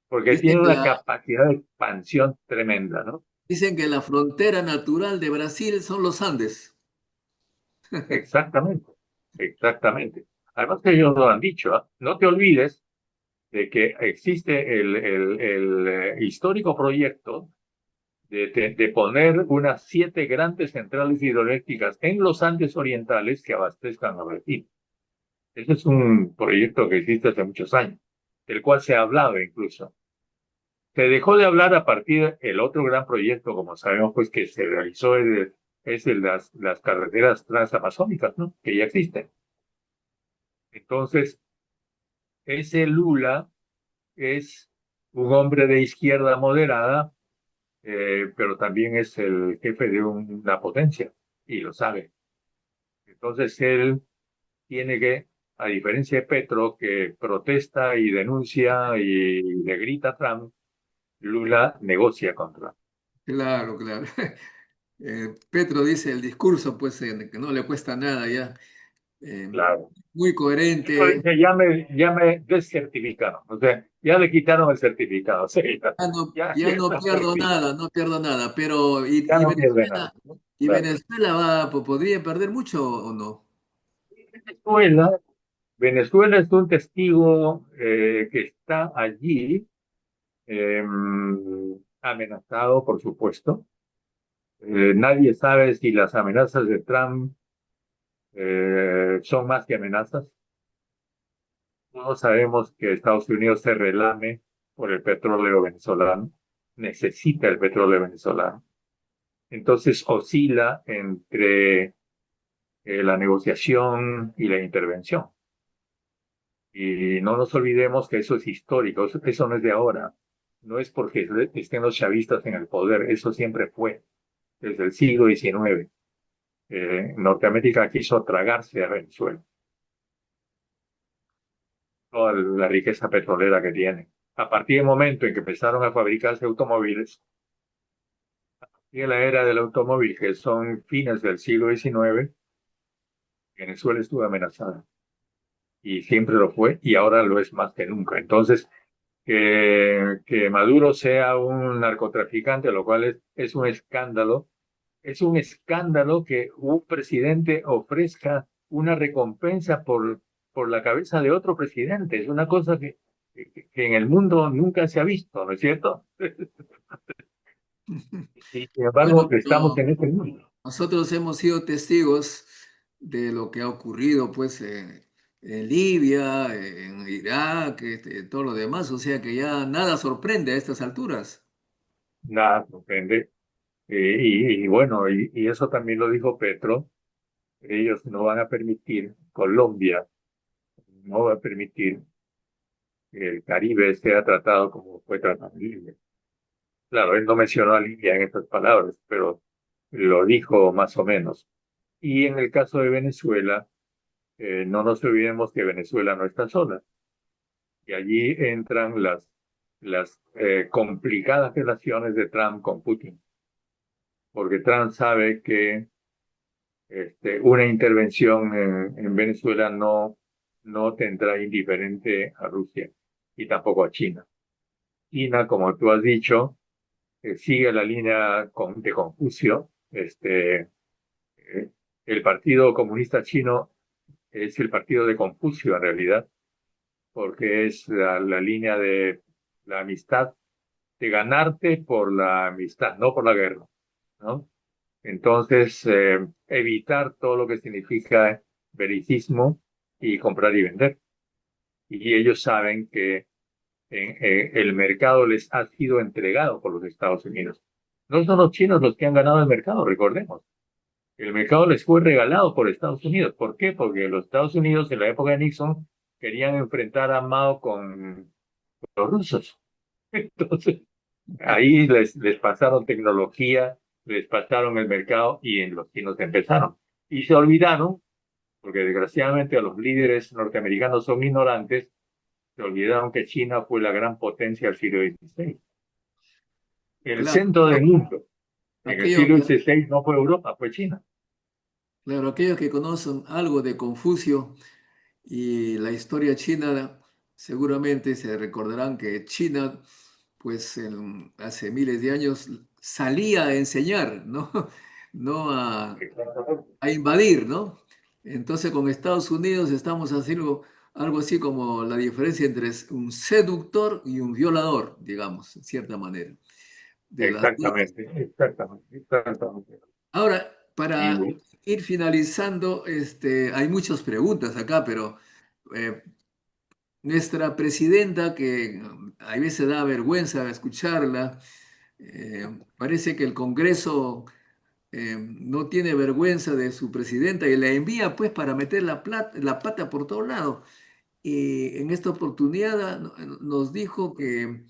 [SPEAKER 3] Porque
[SPEAKER 2] Dicen
[SPEAKER 3] tiene
[SPEAKER 2] que
[SPEAKER 3] una capacidad de expansión tremenda, ¿no?
[SPEAKER 2] dicen que la frontera natural de Brasil son los Andes.
[SPEAKER 3] Exactamente, exactamente. Además que ellos lo han dicho, ¿ah? No te olvides de que existe el histórico proyecto de poner unas 7 grandes centrales hidroeléctricas en los Andes orientales que abastezcan a Brasil. Ese es un proyecto que existe hace muchos años, del cual se ha hablado incluso. Se dejó de hablar a partir del otro gran proyecto, como sabemos, pues que se realizó es el de las carreteras transamazónicas, ¿no? Que ya existen. Entonces, ese Lula es un hombre de izquierda moderada, pero también es el jefe de una potencia y lo sabe. Entonces, él tiene que, a diferencia de Petro, que protesta y denuncia y le grita a Trump, Lula negocia con Trump.
[SPEAKER 2] Claro, claro. Petro dice el discurso, pues, que no le cuesta nada ya. Eh,
[SPEAKER 3] Claro.
[SPEAKER 2] Muy
[SPEAKER 3] Petro
[SPEAKER 2] coherente.
[SPEAKER 3] dice, ya me descertificaron, o sea, ya le quitaron el certificado, sí,
[SPEAKER 2] Ya
[SPEAKER 3] ya
[SPEAKER 2] no
[SPEAKER 3] está
[SPEAKER 2] pierdo
[SPEAKER 3] certificado,
[SPEAKER 2] nada, no pierdo nada. Pero,
[SPEAKER 3] ya no pierde nada, ¿no?
[SPEAKER 2] ¿y
[SPEAKER 3] Claro.
[SPEAKER 2] Venezuela podría perder mucho o no?
[SPEAKER 3] Venezuela, Venezuela es un testigo que está allí, eh, amenazado, por supuesto. Nadie sabe si las amenazas de Trump son más que amenazas. Todos sabemos que Estados Unidos se relame por el petróleo venezolano, necesita el petróleo venezolano. Entonces oscila entre la negociación y la intervención. Y no nos olvidemos que eso es histórico, eso no es de ahora. No es porque estén los chavistas en el poder, eso siempre fue, desde el siglo XIX. Norteamérica quiso tragarse a Venezuela, toda la riqueza petrolera que tiene. A partir del momento en que empezaron a fabricarse automóviles, y en la era del automóvil, que son fines del siglo XIX, Venezuela estuvo amenazada. Y siempre lo fue, y ahora lo es más que nunca. Entonces, que Maduro sea un narcotraficante, lo cual es un escándalo. Es un escándalo que un presidente ofrezca una recompensa por la cabeza de otro presidente. Es una cosa que en el mundo nunca se ha visto, ¿no es cierto? Y sin
[SPEAKER 2] Bueno,
[SPEAKER 3] embargo, estamos
[SPEAKER 2] pero
[SPEAKER 3] en este mundo.
[SPEAKER 2] nosotros hemos sido testigos de lo que ha ocurrido pues en Libia, en Irak, todo lo demás, o sea que ya nada sorprende a estas alturas.
[SPEAKER 3] Nada sorprende. Y bueno, y eso también lo dijo Petro. Ellos no van a permitir, Colombia no va a permitir que el Caribe sea tratado como fue tratado en Libia. Claro, él no mencionó a Libia en estas palabras, pero lo dijo más o menos. Y en el caso de Venezuela, no nos olvidemos que Venezuela no está sola. Y allí entran las complicadas relaciones de Trump con Putin, porque Trump sabe que una intervención en Venezuela no tendrá indiferente a Rusia y tampoco a China. China, como tú has dicho, sigue la línea de Confucio. El Partido Comunista Chino es el partido de Confucio en realidad, porque es la línea de la amistad, de ganarte por la amistad, no por la guerra, ¿no? Entonces, evitar todo lo que significa belicismo y comprar y vender. Y ellos saben que el mercado les ha sido entregado por los Estados Unidos. No son los chinos los que han ganado el mercado, recordemos. El mercado les fue regalado por Estados Unidos. ¿Por qué? Porque los Estados Unidos en la época de Nixon querían enfrentar a Mao con los rusos. Entonces, ahí les pasaron tecnología, les pasaron el mercado y en los chinos empezaron. Y se olvidaron, porque desgraciadamente los líderes norteamericanos son ignorantes, se olvidaron que China fue la gran potencia del siglo XVI. El
[SPEAKER 2] Claro,
[SPEAKER 3] centro del mundo en el
[SPEAKER 2] aquello,
[SPEAKER 3] siglo XVI no fue Europa, fue China.
[SPEAKER 2] claro, aquellos que conocen algo de Confucio y la historia china, seguramente se recordarán que China, pues hace miles de años, salía a enseñar, ¿no? No a invadir, ¿no? Entonces con Estados Unidos estamos haciendo algo así como la diferencia entre un seductor y un violador, digamos, en cierta manera. De las dos.
[SPEAKER 3] Exactamente, exactamente, exactamente.
[SPEAKER 2] Ahora,
[SPEAKER 3] Y,
[SPEAKER 2] para ir finalizando, hay muchas preguntas acá, pero eh, nuestra presidenta, que a veces da vergüenza escucharla, parece que el Congreso no tiene vergüenza de su presidenta y la envía pues para meter la pata por todo lado. Y en esta oportunidad nos dijo que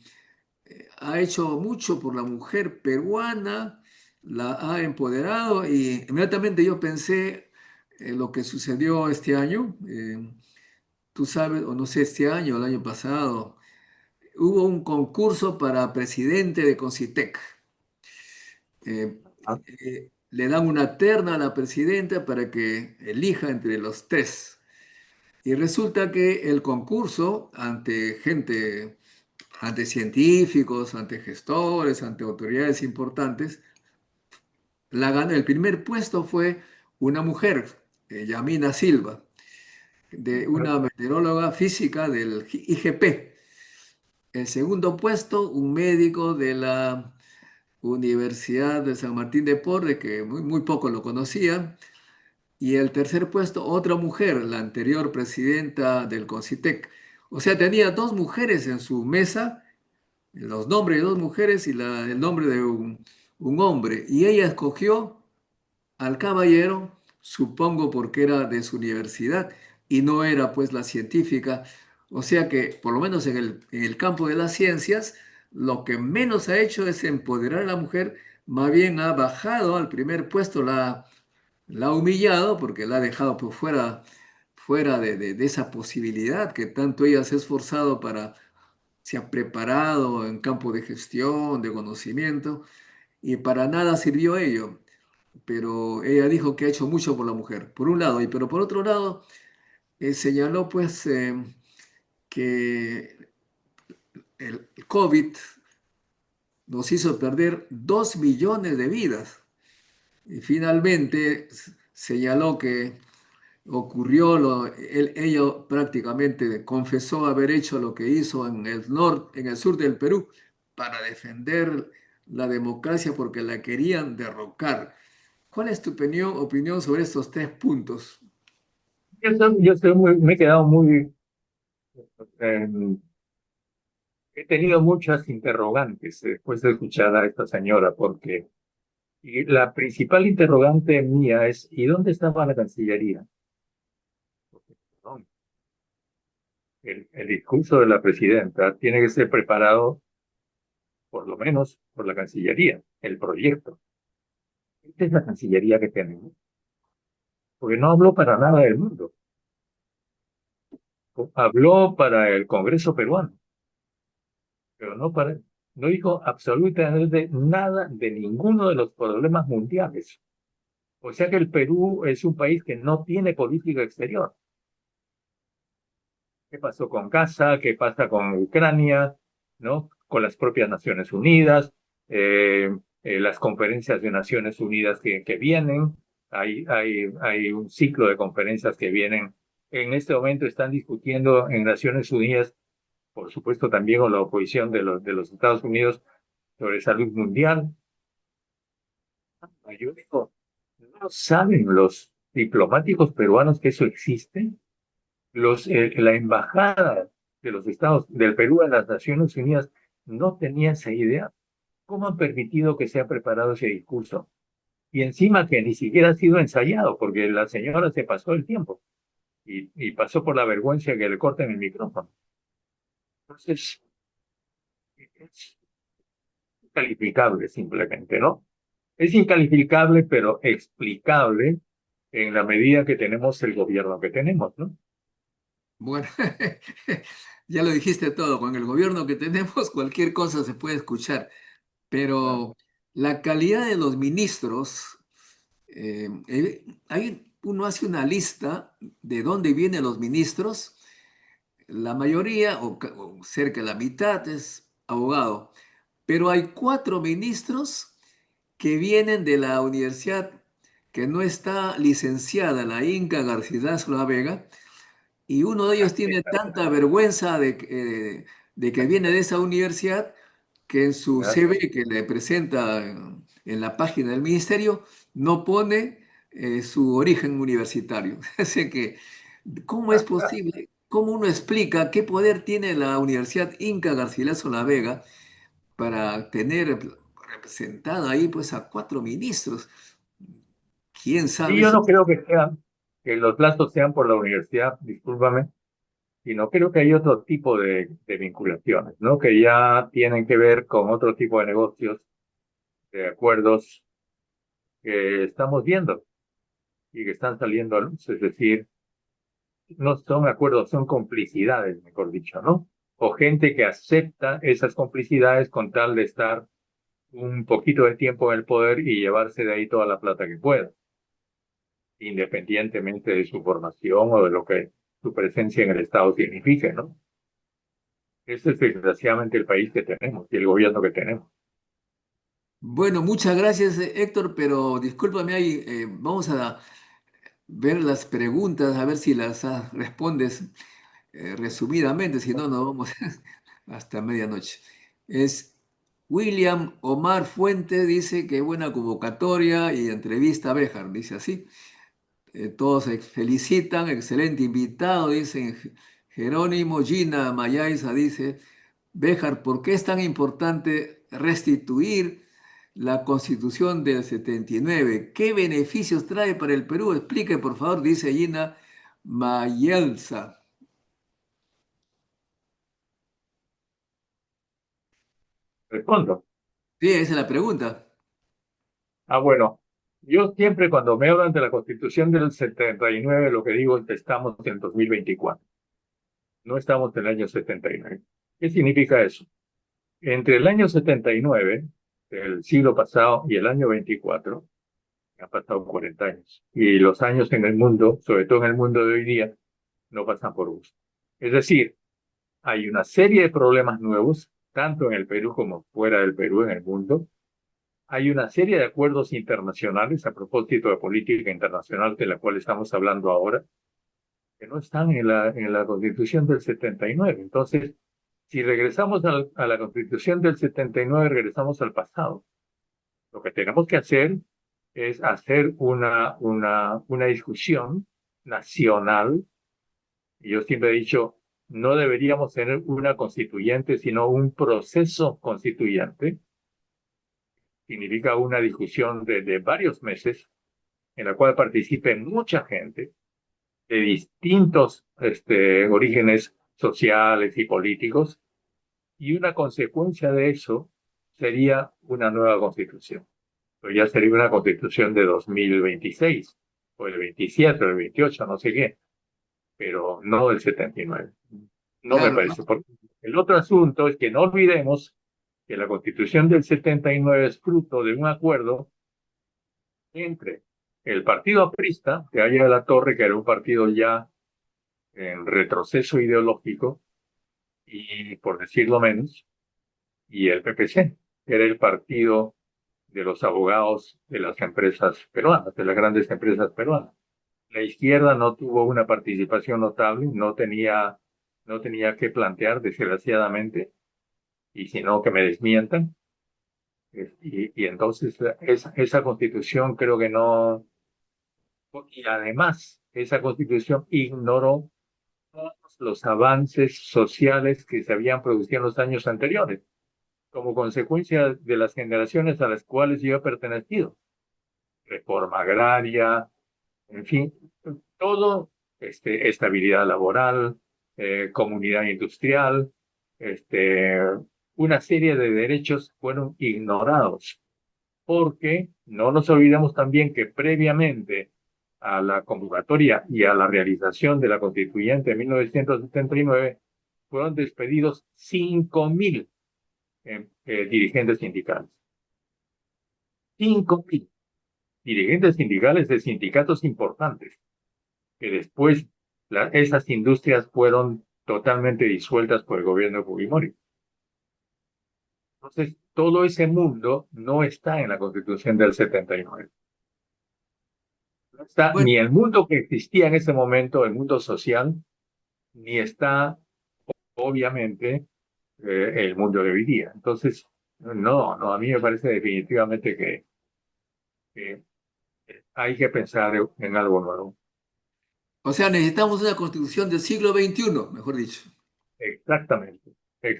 [SPEAKER 2] ha hecho mucho por la mujer peruana, la ha empoderado y inmediatamente yo pensé en lo que sucedió este año. Tú sabes, o no sé, este año o el año pasado, hubo un concurso para presidente de Concitec. Eh, Le dan una terna a la presidenta para que elija entre los tres. Y resulta que el concurso, ante gente, ante científicos, ante gestores, ante autoridades importantes, el primer puesto fue una mujer, Yamina Silva, de una meteoróloga física del IGP. El segundo puesto, un médico de la Universidad de San Martín de Porres, que muy poco lo conocían. Y el tercer puesto, otra mujer, la anterior presidenta del CONCITEC. O sea, tenía dos mujeres en su mesa, los nombres de dos mujeres y el nombre de un hombre. Y ella escogió al caballero supongo porque era de su universidad y no era pues la científica. O sea que por lo menos en el campo de las ciencias, lo que menos ha hecho es empoderar a la mujer, más bien ha bajado al primer puesto, la ha humillado porque la ha dejado por fuera de esa posibilidad que tanto ella se ha esforzado para, se ha preparado en campo de gestión, de conocimiento, y para nada sirvió ello. Pero ella dijo que ha hecho mucho por la mujer, por un lado, pero por otro lado, señaló pues que el COVID nos hizo perder 2 millones de vidas. Y finalmente señaló que ocurrió, ella prácticamente confesó haber hecho lo que hizo en el sur del Perú para defender la democracia porque la querían derrocar. ¿Cuál es tu opinión sobre estos 3 puntos?
[SPEAKER 3] Me he quedado muy, eh, he tenido muchas interrogantes después de escuchar a esta señora, porque y la principal interrogante mía es, ¿y dónde estaba la Cancillería? Porque, perdón, el discurso de la presidenta tiene que ser preparado, por lo menos, por la Cancillería, el proyecto. Esta es la Cancillería que tenemos, porque no habló para nada del mundo, habló para el Congreso peruano, pero no dijo absolutamente nada de ninguno de los problemas mundiales. O sea que el Perú es un país que no tiene política exterior. ¿Qué pasó con Gaza? ¿Qué pasa con Ucrania? ¿No? Con las propias Naciones Unidas, las conferencias de Naciones Unidas que vienen. Hay un ciclo de conferencias que vienen. En este momento están discutiendo en Naciones Unidas, por supuesto también con la oposición de los Estados Unidos, sobre salud mundial. Yo digo, ¿no saben los diplomáticos peruanos que eso existe? La embajada de los Estados del Perú en las Naciones Unidas no tenía esa idea. ¿Cómo han permitido que sea preparado ese discurso? Y encima que ni siquiera ha sido ensayado, porque la señora se pasó el tiempo y pasó por la vergüenza que le corten el micrófono. Entonces, es incalificable simplemente, ¿no? Es incalificable, pero explicable en la medida que tenemos el gobierno que tenemos, ¿no?
[SPEAKER 2] Bueno, ya lo dijiste todo, con el gobierno que tenemos cualquier cosa se puede escuchar,
[SPEAKER 3] Ah,
[SPEAKER 2] pero la calidad de los ministros, uno hace una lista de dónde vienen los ministros, la mayoría o cerca de la mitad es abogado, pero hay 4 ministros que vienen de la universidad que no está licenciada, la Inca Garcilaso La Vega, y uno de ellos tiene tanta vergüenza de que viene de esa universidad que en su
[SPEAKER 3] ah,
[SPEAKER 2] CV que le presenta en la página del ministerio no pone su origen universitario. Así que, ¿cómo es
[SPEAKER 3] ah.
[SPEAKER 2] posible? ¿Cómo uno explica qué poder tiene la Universidad Inca Garcilaso La Vega para tener representada ahí pues a 4 ministros? ¿Quién
[SPEAKER 3] Y
[SPEAKER 2] sabe
[SPEAKER 3] yo
[SPEAKER 2] si...
[SPEAKER 3] no creo que los lazos sean por la universidad, discúlpame, y no creo que hay otro tipo de vinculaciones, ¿no? Que ya tienen que ver con otro tipo de negocios, de acuerdos que estamos viendo y que están saliendo a luz. Es decir, no son acuerdos, son complicidades, mejor dicho, ¿no? O gente que acepta esas complicidades con tal de estar un poquito de tiempo en el poder y llevarse de ahí toda la plata que pueda, independientemente de su formación o de lo que su presencia en el Estado signifique, ¿no? Este es desgraciadamente el país que tenemos y el gobierno que tenemos.
[SPEAKER 2] Bueno, muchas gracias, Héctor, pero discúlpame ahí, vamos a ver las preguntas, a ver si las respondes resumidamente, si no, nos vamos hasta medianoche. Es William Omar Fuente, dice que buena convocatoria y entrevista a Béjar, dice así. Todos se felicitan, excelente invitado, dicen Jerónimo. Gina Mayaiza dice, Béjar, ¿por qué es tan importante restituir la Constitución del 79. ¿Qué beneficios trae para el Perú? Explique, por favor, dice Gina Mayelsa.
[SPEAKER 3] Respondo.
[SPEAKER 2] Sí, esa es la pregunta.
[SPEAKER 3] Bueno, yo siempre cuando me hablan de la Constitución del 79, lo que digo es que estamos en 2024, no estamos en el año 79. ¿Qué significa eso? Entre el año 79, del siglo pasado, y el año 24, han pasado 40 años. Y los años en el mundo, sobre todo en el mundo de hoy día, no pasan por gusto. Es decir, hay una serie de problemas nuevos, tanto en el Perú como fuera del Perú, en el mundo. Hay una serie de acuerdos internacionales a propósito de política internacional de la cual estamos hablando ahora, que no están en la Constitución del 79. Entonces, si regresamos a la Constitución del 79, regresamos al pasado. Lo que tenemos que hacer es hacer una discusión nacional. Y yo siempre he dicho, no deberíamos tener una constituyente, sino un proceso constituyente. Significa una discusión de varios meses en la cual participe mucha gente de distintos orígenes sociales y políticos, y una consecuencia de eso sería una nueva constitución. Pero ya sería una constitución de 2026, o el 27, o el 28, no sé qué, pero no del 79. No me
[SPEAKER 2] Claro,
[SPEAKER 3] parece. Porque el otro asunto es que no olvidemos que la constitución del 79 es fruto de un acuerdo entre el partido aprista, que haya de la Torre, que era un partido ya en retroceso ideológico, y por decirlo menos, y el PPC, que era el partido de los abogados de las empresas peruanas, de las grandes empresas peruanas. La izquierda no tuvo una participación notable, no tenía que plantear, desgraciadamente, y si no, que me desmientan. Y entonces esa constitución creo que no, y además esa constitución ignoró todos los avances sociales que se habían producido en los años anteriores, como consecuencia de las generaciones a las cuales yo he pertenecido. Reforma agraria, en fin, todo, estabilidad laboral, comunidad industrial, este, una serie de derechos fueron ignorados, porque no nos olvidemos también que previamente a la convocatoria y a la realización de la constituyente de 1979 fueron despedidos 5.000 dirigentes sindicales. 5.000 dirigentes sindicales de sindicatos importantes, que después esas industrias fueron totalmente disueltas por el gobierno de Fujimori. Entonces, todo ese mundo no está en la Constitución del 79. No está
[SPEAKER 2] bueno,
[SPEAKER 3] ni el mundo que existía en ese momento, el mundo social, ni está, obviamente, el mundo de hoy día. Entonces, no, a mí me parece definitivamente que hay que pensar en algo nuevo.
[SPEAKER 2] o sea, necesitamos una constitución del siglo XXI, mejor dicho.
[SPEAKER 3] Exactamente,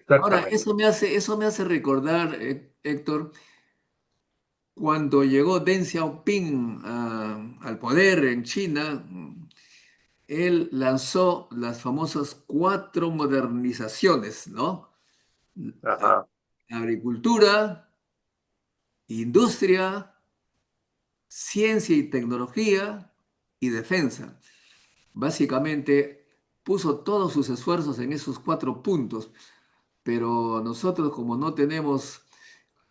[SPEAKER 2] Ahora,
[SPEAKER 3] exactamente.
[SPEAKER 2] eso me hace recordar, Héctor, cuando llegó Deng Xiaoping al poder en China, él lanzó las famosas cuatro modernizaciones, ¿no? A-
[SPEAKER 3] Ajá.
[SPEAKER 2] Agricultura, industria, ciencia y tecnología y defensa. Básicamente puso todos sus esfuerzos en esos cuatro puntos, pero nosotros como no tenemos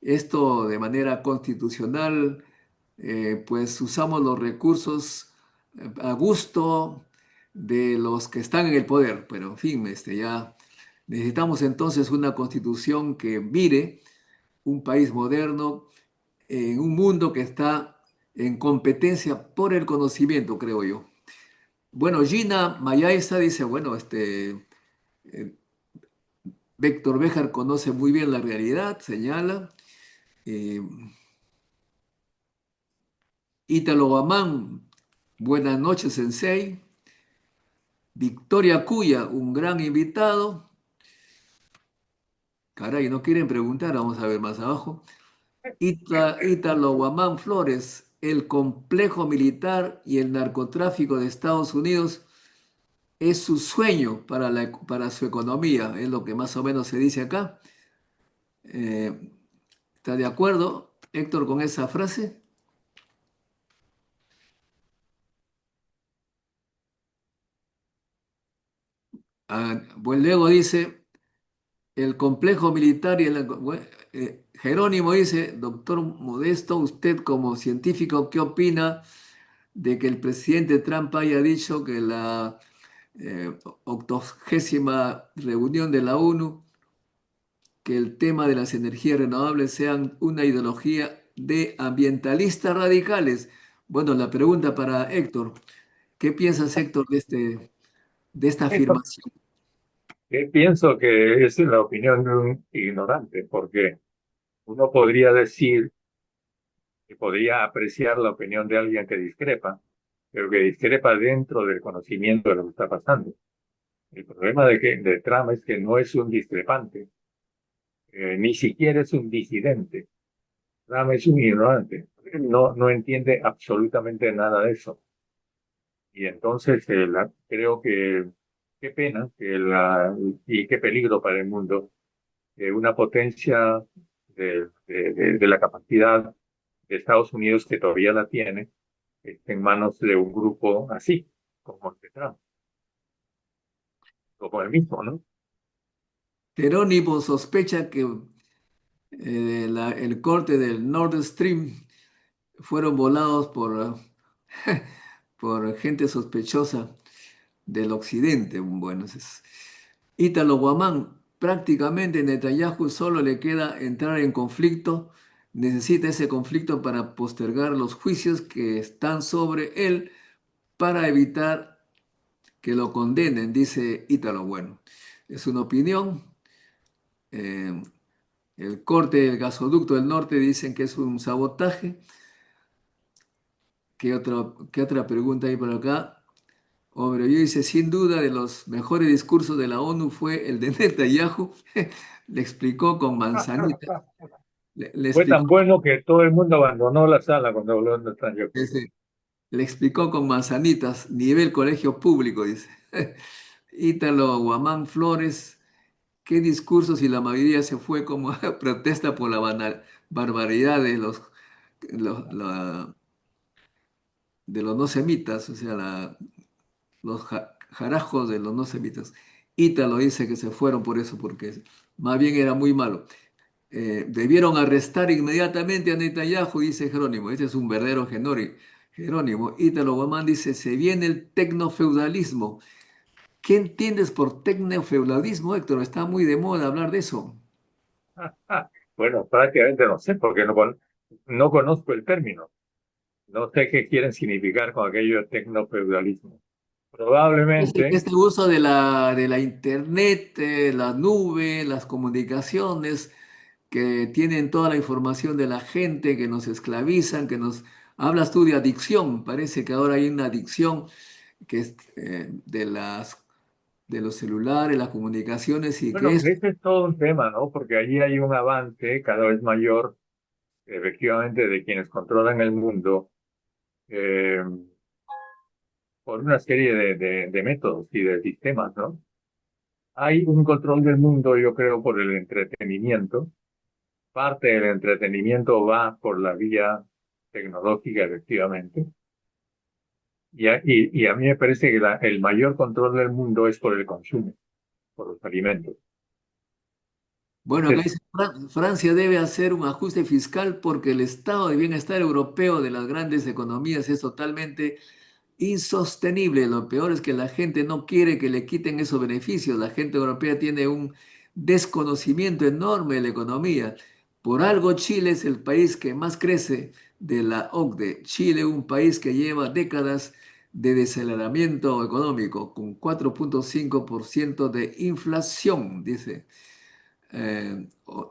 [SPEAKER 2] esto de manera constitucional, pues usamos los recursos a gusto de los que están en el poder. Pero en fin, ya necesitamos entonces una constitución que mire un país moderno en un mundo que está en competencia por el conocimiento, creo yo. Bueno, Gina Mayaesa dice, bueno, Víctor Béjar conoce muy bien la realidad, señala. Eh, Ítalo Guamán, buenas noches, Sensei. Victoria Cuya, un gran invitado. Caray, no quieren preguntar, vamos a ver más abajo. Ítalo Guamán Flores, el complejo militar y el narcotráfico de Estados Unidos es su sueño para su economía, es lo que más o menos se dice acá. Eh, ¿Está de acuerdo, Héctor, con esa frase? Pues luego dice, el complejo militar y Jerónimo dice, doctor Modesto, usted como científico, ¿qué opina de que el presidente Trump haya dicho que la 80ª reunión de la ONU, que el tema de las energías renovables sean una ideología de ambientalistas radicales? Bueno, la pregunta para Héctor, ¿qué piensas, Héctor, de esta
[SPEAKER 3] Esto,
[SPEAKER 2] afirmación?
[SPEAKER 3] pienso que es la opinión de un ignorante, porque uno podría decir y podría apreciar la opinión de alguien que discrepa, pero que discrepa dentro del conocimiento de lo que está pasando. El problema de Trump es que no es un discrepante, ni siquiera es un disidente. Trump es un ignorante, no entiende absolutamente nada de eso. Y entonces creo que qué pena y qué peligro para el mundo que una potencia de la capacidad de Estados Unidos, que todavía la tiene, esté en manos de un grupo así, como el de Trump, como el mismo, ¿no?
[SPEAKER 2] Jerónimo sospecha que el corte del Nord Stream fueron volados por gente sospechosa del occidente. Bueno, Ítalo Guamán, prácticamente Netanyahu solo le queda entrar en conflicto, necesita ese conflicto para postergar los juicios que están sobre él para evitar que lo condenen, dice Ítalo. Bueno, es una opinión. eh, el corte del gasoducto del norte dicen que es un sabotaje. ¿Qué otra pregunta hay por acá? Hombre, yo dice, sin duda de los mejores discursos de la ONU fue el de Netanyahu. Le explicó con manzanita. Le
[SPEAKER 3] Fue tan
[SPEAKER 2] explicó,
[SPEAKER 3] bueno que todo el mundo abandonó la sala cuando habló de Netanyahu.
[SPEAKER 2] dice, le explicó con manzanitas, nivel colegio público, dice. Ítalo Guamán Flores, qué discursos y la mayoría se fue como protesta por la barbaridad los- de los no semitas, o sea, los jarajos de los no semitas. Ítalo dice que se fueron por eso, porque más bien era muy malo. Debieron arrestar inmediatamente a Netanyahu, dice Jerónimo. Ese es un verdadero Jerónimo. Ítalo Guamán dice, se viene el tecnofeudalismo. ¿Qué entiendes por tecnofeudalismo, Héctor? Está muy de moda hablar de eso.
[SPEAKER 3] Bueno, prácticamente no sé, porque no conozco el término. No sé qué quieren significar con aquello de tecnofeudalismo. Probablemente,
[SPEAKER 2] Este uso de la internet, la nube, las comunicaciones, que tienen toda la información de la gente, que nos esclavizan, que nos... Hablas tú de adicción, parece que ahora hay una adicción que es de los celulares, las comunicaciones y que
[SPEAKER 3] bueno,
[SPEAKER 2] es...
[SPEAKER 3] ese es todo un tema, ¿no? Porque allí hay un avance cada vez mayor, efectivamente, de quienes controlan el mundo, eh, por una serie de métodos y de sistemas, ¿no? Hay un control del mundo, yo creo, por el entretenimiento. Parte del entretenimiento va por la vía tecnológica, efectivamente. Y a mí me parece que el mayor control del mundo es por el consumo, por los alimentos.
[SPEAKER 2] Bueno, acá
[SPEAKER 3] Entonces,
[SPEAKER 2] dice, Francia debe hacer un ajuste fiscal porque el estado de bienestar europeo de las grandes economías es totalmente insostenible. Lo peor es que la gente no quiere que le quiten esos beneficios. La gente europea tiene un desconocimiento enorme de la economía. Por algo Chile es el país que más crece de la OCDE. Chile, un país que lleva décadas de desaceleramiento económico, con 4,5% de inflación, dice.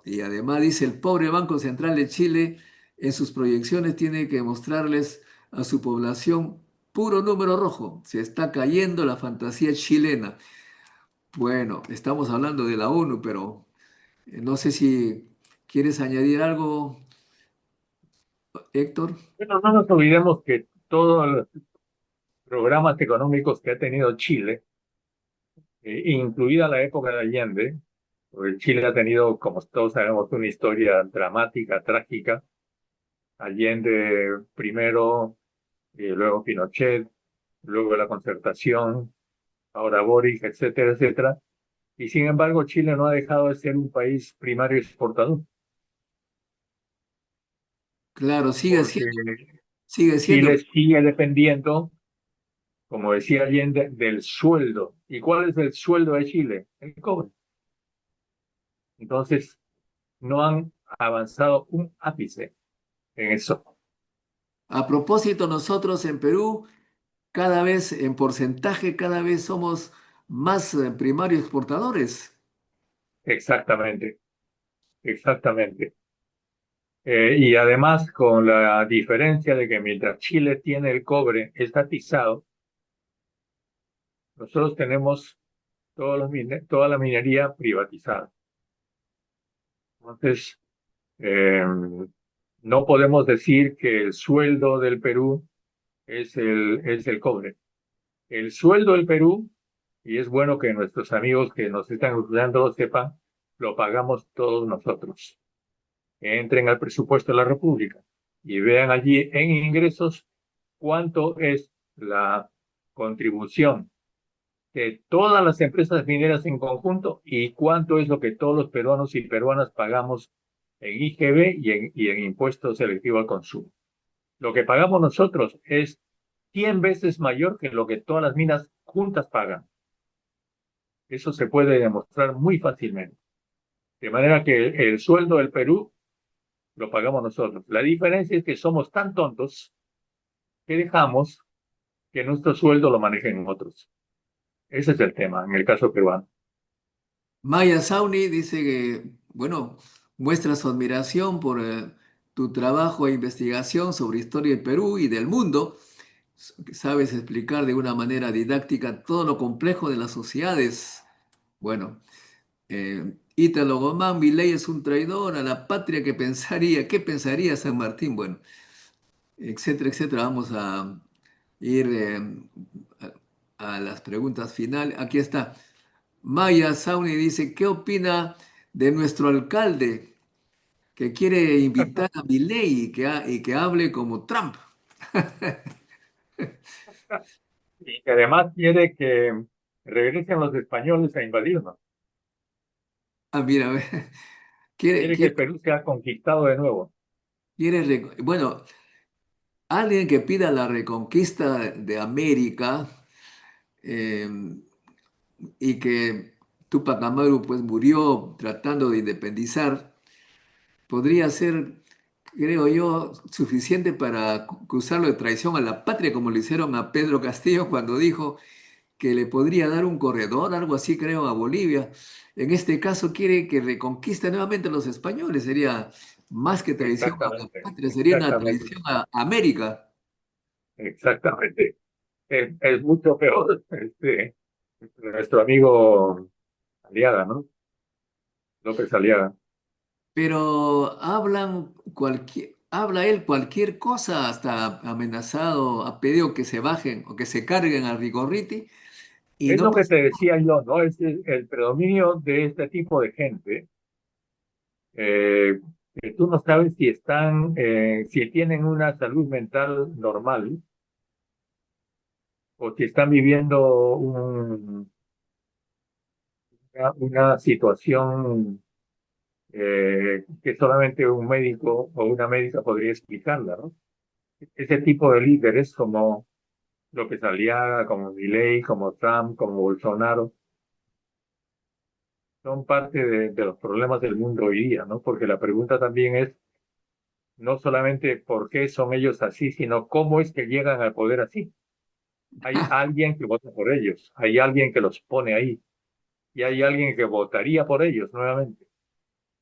[SPEAKER 2] Y además dice, el pobre Banco Central de Chile en sus proyecciones tiene que mostrarles a su población puro número rojo. Se está cayendo la fantasía chilena. Bueno, estamos hablando de la ONU, pero no sé si quieres añadir algo, Héctor.
[SPEAKER 3] Pero no nos olvidemos que todos los programas económicos que ha tenido Chile, incluida la época de Allende, porque Chile ha tenido, como todos sabemos, una historia dramática, trágica. Allende primero, luego Pinochet, luego la Concertación, ahora Boric, etcétera, etcétera. Y sin embargo, Chile no ha dejado de ser un país primario exportador,
[SPEAKER 2] Claro,
[SPEAKER 3] porque
[SPEAKER 2] sigue siendo.
[SPEAKER 3] Chile sigue dependiendo, como decía Allende, del sueldo. ¿Y cuál es el sueldo de Chile? El cobre. Entonces, no han avanzado un ápice en eso.
[SPEAKER 2] A propósito, nosotros en Perú, cada vez en porcentaje, cada vez somos más primarios exportadores.
[SPEAKER 3] Exactamente, exactamente. Y además con la diferencia de que mientras Chile tiene el cobre estatizado, nosotros tenemos toda la minería privatizada. Entonces, eh, no podemos decir que el sueldo del Perú es el cobre. El sueldo del Perú, y es bueno que nuestros amigos que nos están escuchando lo sepan, lo pagamos todos nosotros. Entren al presupuesto de la República y vean allí en ingresos cuánto es la contribución de todas las empresas mineras en conjunto y cuánto es lo que todos los peruanos y peruanas pagamos en IGB y en impuesto selectivo al consumo. Lo que pagamos nosotros es 100 veces mayor que lo que todas las minas juntas pagan. Eso se puede demostrar muy fácilmente. De manera que el sueldo del Perú lo pagamos nosotros. La diferencia es que somos tan tontos que dejamos que nuestro sueldo lo manejen otros. Ese es el tema en el caso peruano.
[SPEAKER 2] Maya Sauni dice que, bueno, muestra su admiración por tu trabajo e investigación sobre historia del Perú y del mundo. Sabes explicar de una manera didáctica todo lo complejo de las sociedades. Bueno, Ítalo Gomán, Milei es un traidor a la patria que pensaría, ¿qué pensaría San Martín? Bueno, etcétera, etcétera. Vamos a ir a las preguntas finales. Aquí está. Maya Sauni dice, ¿qué opina de nuestro alcalde que quiere invitar a Milei y que hable como Trump?
[SPEAKER 3] Y que además quiere que regresen los españoles a invadirnos.
[SPEAKER 2] Ah, mira, a ver, quiere,
[SPEAKER 3] Quiere que
[SPEAKER 2] quiere,
[SPEAKER 3] el Perú sea conquistado de nuevo.
[SPEAKER 2] bueno, alguien que pida la reconquista de América eh, y que Tupac Amaru pues murió tratando de independizar, podría ser, creo yo, suficiente para acusarlo de traición a la patria, como le hicieron a Pedro Castillo cuando dijo que le podría dar un corredor, algo así creo, a Bolivia. En este caso quiere que reconquiste nuevamente a los españoles, sería más que traición a la
[SPEAKER 3] Exactamente,
[SPEAKER 2] patria, sería una
[SPEAKER 3] exactamente,
[SPEAKER 2] traición a América.
[SPEAKER 3] exactamente. Es mucho peor nuestro amigo Aliaga, ¿no? López Aliaga.
[SPEAKER 2] Pero habla él cualquier cosa, hasta amenazado, ha pedido que se bajen o que se carguen a Rigorriti y
[SPEAKER 3] Es
[SPEAKER 2] no
[SPEAKER 3] lo que
[SPEAKER 2] pasa.
[SPEAKER 3] te decía yo, ¿no? Es el predominio de este tipo de gente, que tú no sabes si están, si tienen una salud mental normal o si están viviendo una situación que solamente un médico o una médica podría explicarla, ¿no? Ese tipo de líderes como López Aliaga, como Milei, como Trump, como Bolsonaro, son parte de los problemas del mundo hoy día, ¿no? Porque la pregunta también es no solamente por qué son ellos así, sino cómo es que llegan al poder así. Hay alguien que vota por ellos, hay alguien que los pone ahí y hay alguien que votaría por ellos nuevamente.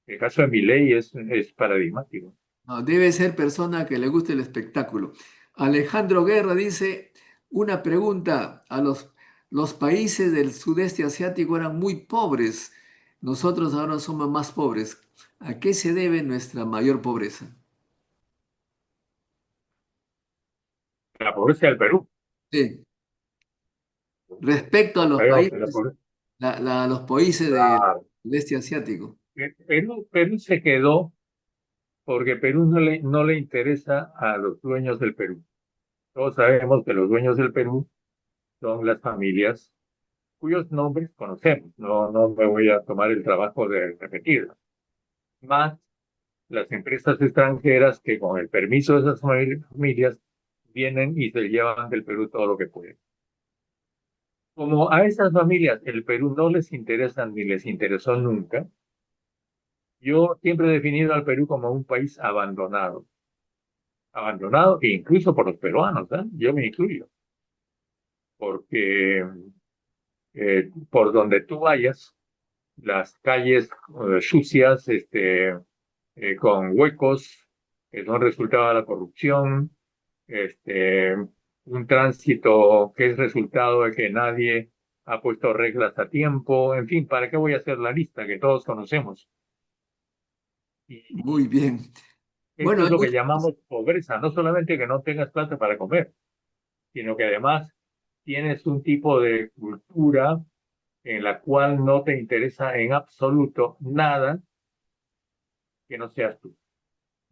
[SPEAKER 3] El caso de Milei es paradigmático.
[SPEAKER 2] No, debe ser persona que le guste el espectáculo. Alejandro Guerra dice, una pregunta, los países del sudeste asiático eran muy pobres, nosotros ahora somos más pobres. ¿A qué se debe nuestra mayor pobreza?
[SPEAKER 3] La pobreza del Perú.
[SPEAKER 2] Sí. Respecto a los
[SPEAKER 3] Sabemos que la
[SPEAKER 2] países,
[SPEAKER 3] pobreza.
[SPEAKER 2] los países
[SPEAKER 3] Claro.
[SPEAKER 2] del este asiático.
[SPEAKER 3] Perú se quedó porque Perú no le interesa a los dueños del Perú. Todos sabemos que los dueños del Perú son las familias cuyos nombres conocemos. No me voy a tomar el trabajo de repetirlos. Más las empresas extranjeras que con el permiso de esas familias vienen y se llevan del Perú todo lo que pueden. Como a esas familias el Perú no les interesa ni les interesó nunca, yo siempre he definido al Perú como un país abandonado. Abandonado e incluso por los peruanos, ¿eh? Yo me incluyo, porque por donde tú vayas, las calles sucias, con huecos, que son resultado de la corrupción, un tránsito que es resultado de que nadie ha puesto reglas a tiempo, en fin, ¿para qué voy a hacer la lista que todos conocemos? Y
[SPEAKER 2] Muy bien.
[SPEAKER 3] esto
[SPEAKER 2] Bueno,
[SPEAKER 3] es
[SPEAKER 2] hay
[SPEAKER 3] lo que
[SPEAKER 2] muchas
[SPEAKER 3] llamamos pobreza, no solamente que no tengas plata para comer, sino que además tienes un tipo de cultura en la cual no te interesa en absoluto nada que no seas tú.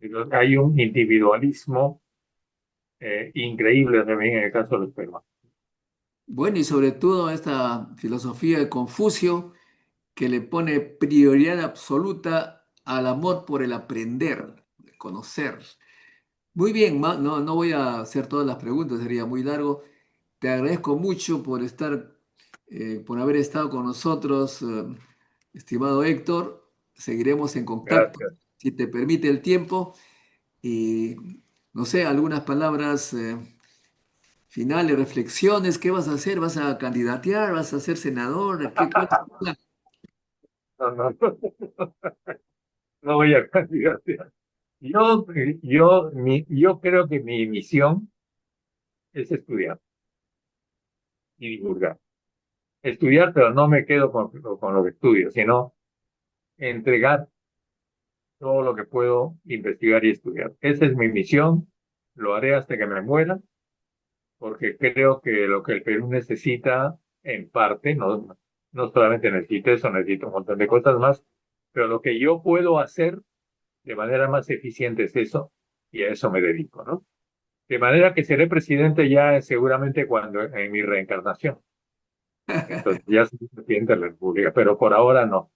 [SPEAKER 3] Entonces, hay un individualismo increíble también en el caso de los peruanos.
[SPEAKER 2] Bueno, y sobre todo esta filosofía de Confucio que le pone prioridad absoluta al amor por el aprender, el conocer. Muy bien, no voy a hacer todas las preguntas, sería muy largo. Te agradezco mucho por por haber estado con nosotros, estimado Héctor. Seguiremos en contacto,
[SPEAKER 3] Gracias.
[SPEAKER 2] si te permite el tiempo. Y no sé, algunas palabras finales, reflexiones. ¿Qué vas a hacer? ¿Vas a candidatear? ¿Vas a ser senador? ¿Cuál es tu plan?
[SPEAKER 3] No, no, no voy a candidatear. Yo creo que mi misión es estudiar y divulgar. Estudiar, pero no me quedo con lo que estudio, sino entregar todo lo que puedo investigar y estudiar. Esa es mi misión, lo haré hasta que me muera, porque creo que lo que el Perú necesita, en parte, no solamente necesita eso, necesita un montón de cosas más, pero lo que yo puedo hacer de manera más eficiente es eso, y a eso me dedico, ¿no? De manera que seré presidente ya seguramente cuando en mi reencarnación. Entonces ya soy presidente de la República, pero por ahora no.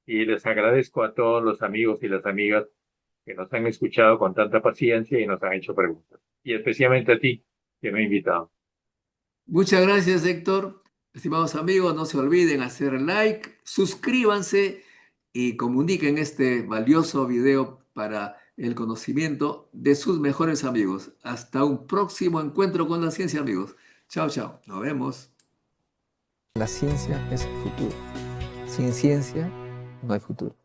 [SPEAKER 3] Y les agradezco a todos los amigos y las amigas que nos han escuchado con tanta paciencia y nos han hecho preguntas. Y especialmente a ti, que me has invitado.
[SPEAKER 2] Muchas gracias, Héctor. Estimados amigos, no se olviden hacer like, suscríbanse y comuniquen este valioso video para el conocimiento de sus mejores amigos. Hasta un próximo encuentro con la ciencia, amigos. Chao, chao. Nos vemos.
[SPEAKER 1] La ciencia es el futuro. Sin ciencia no hay futuro.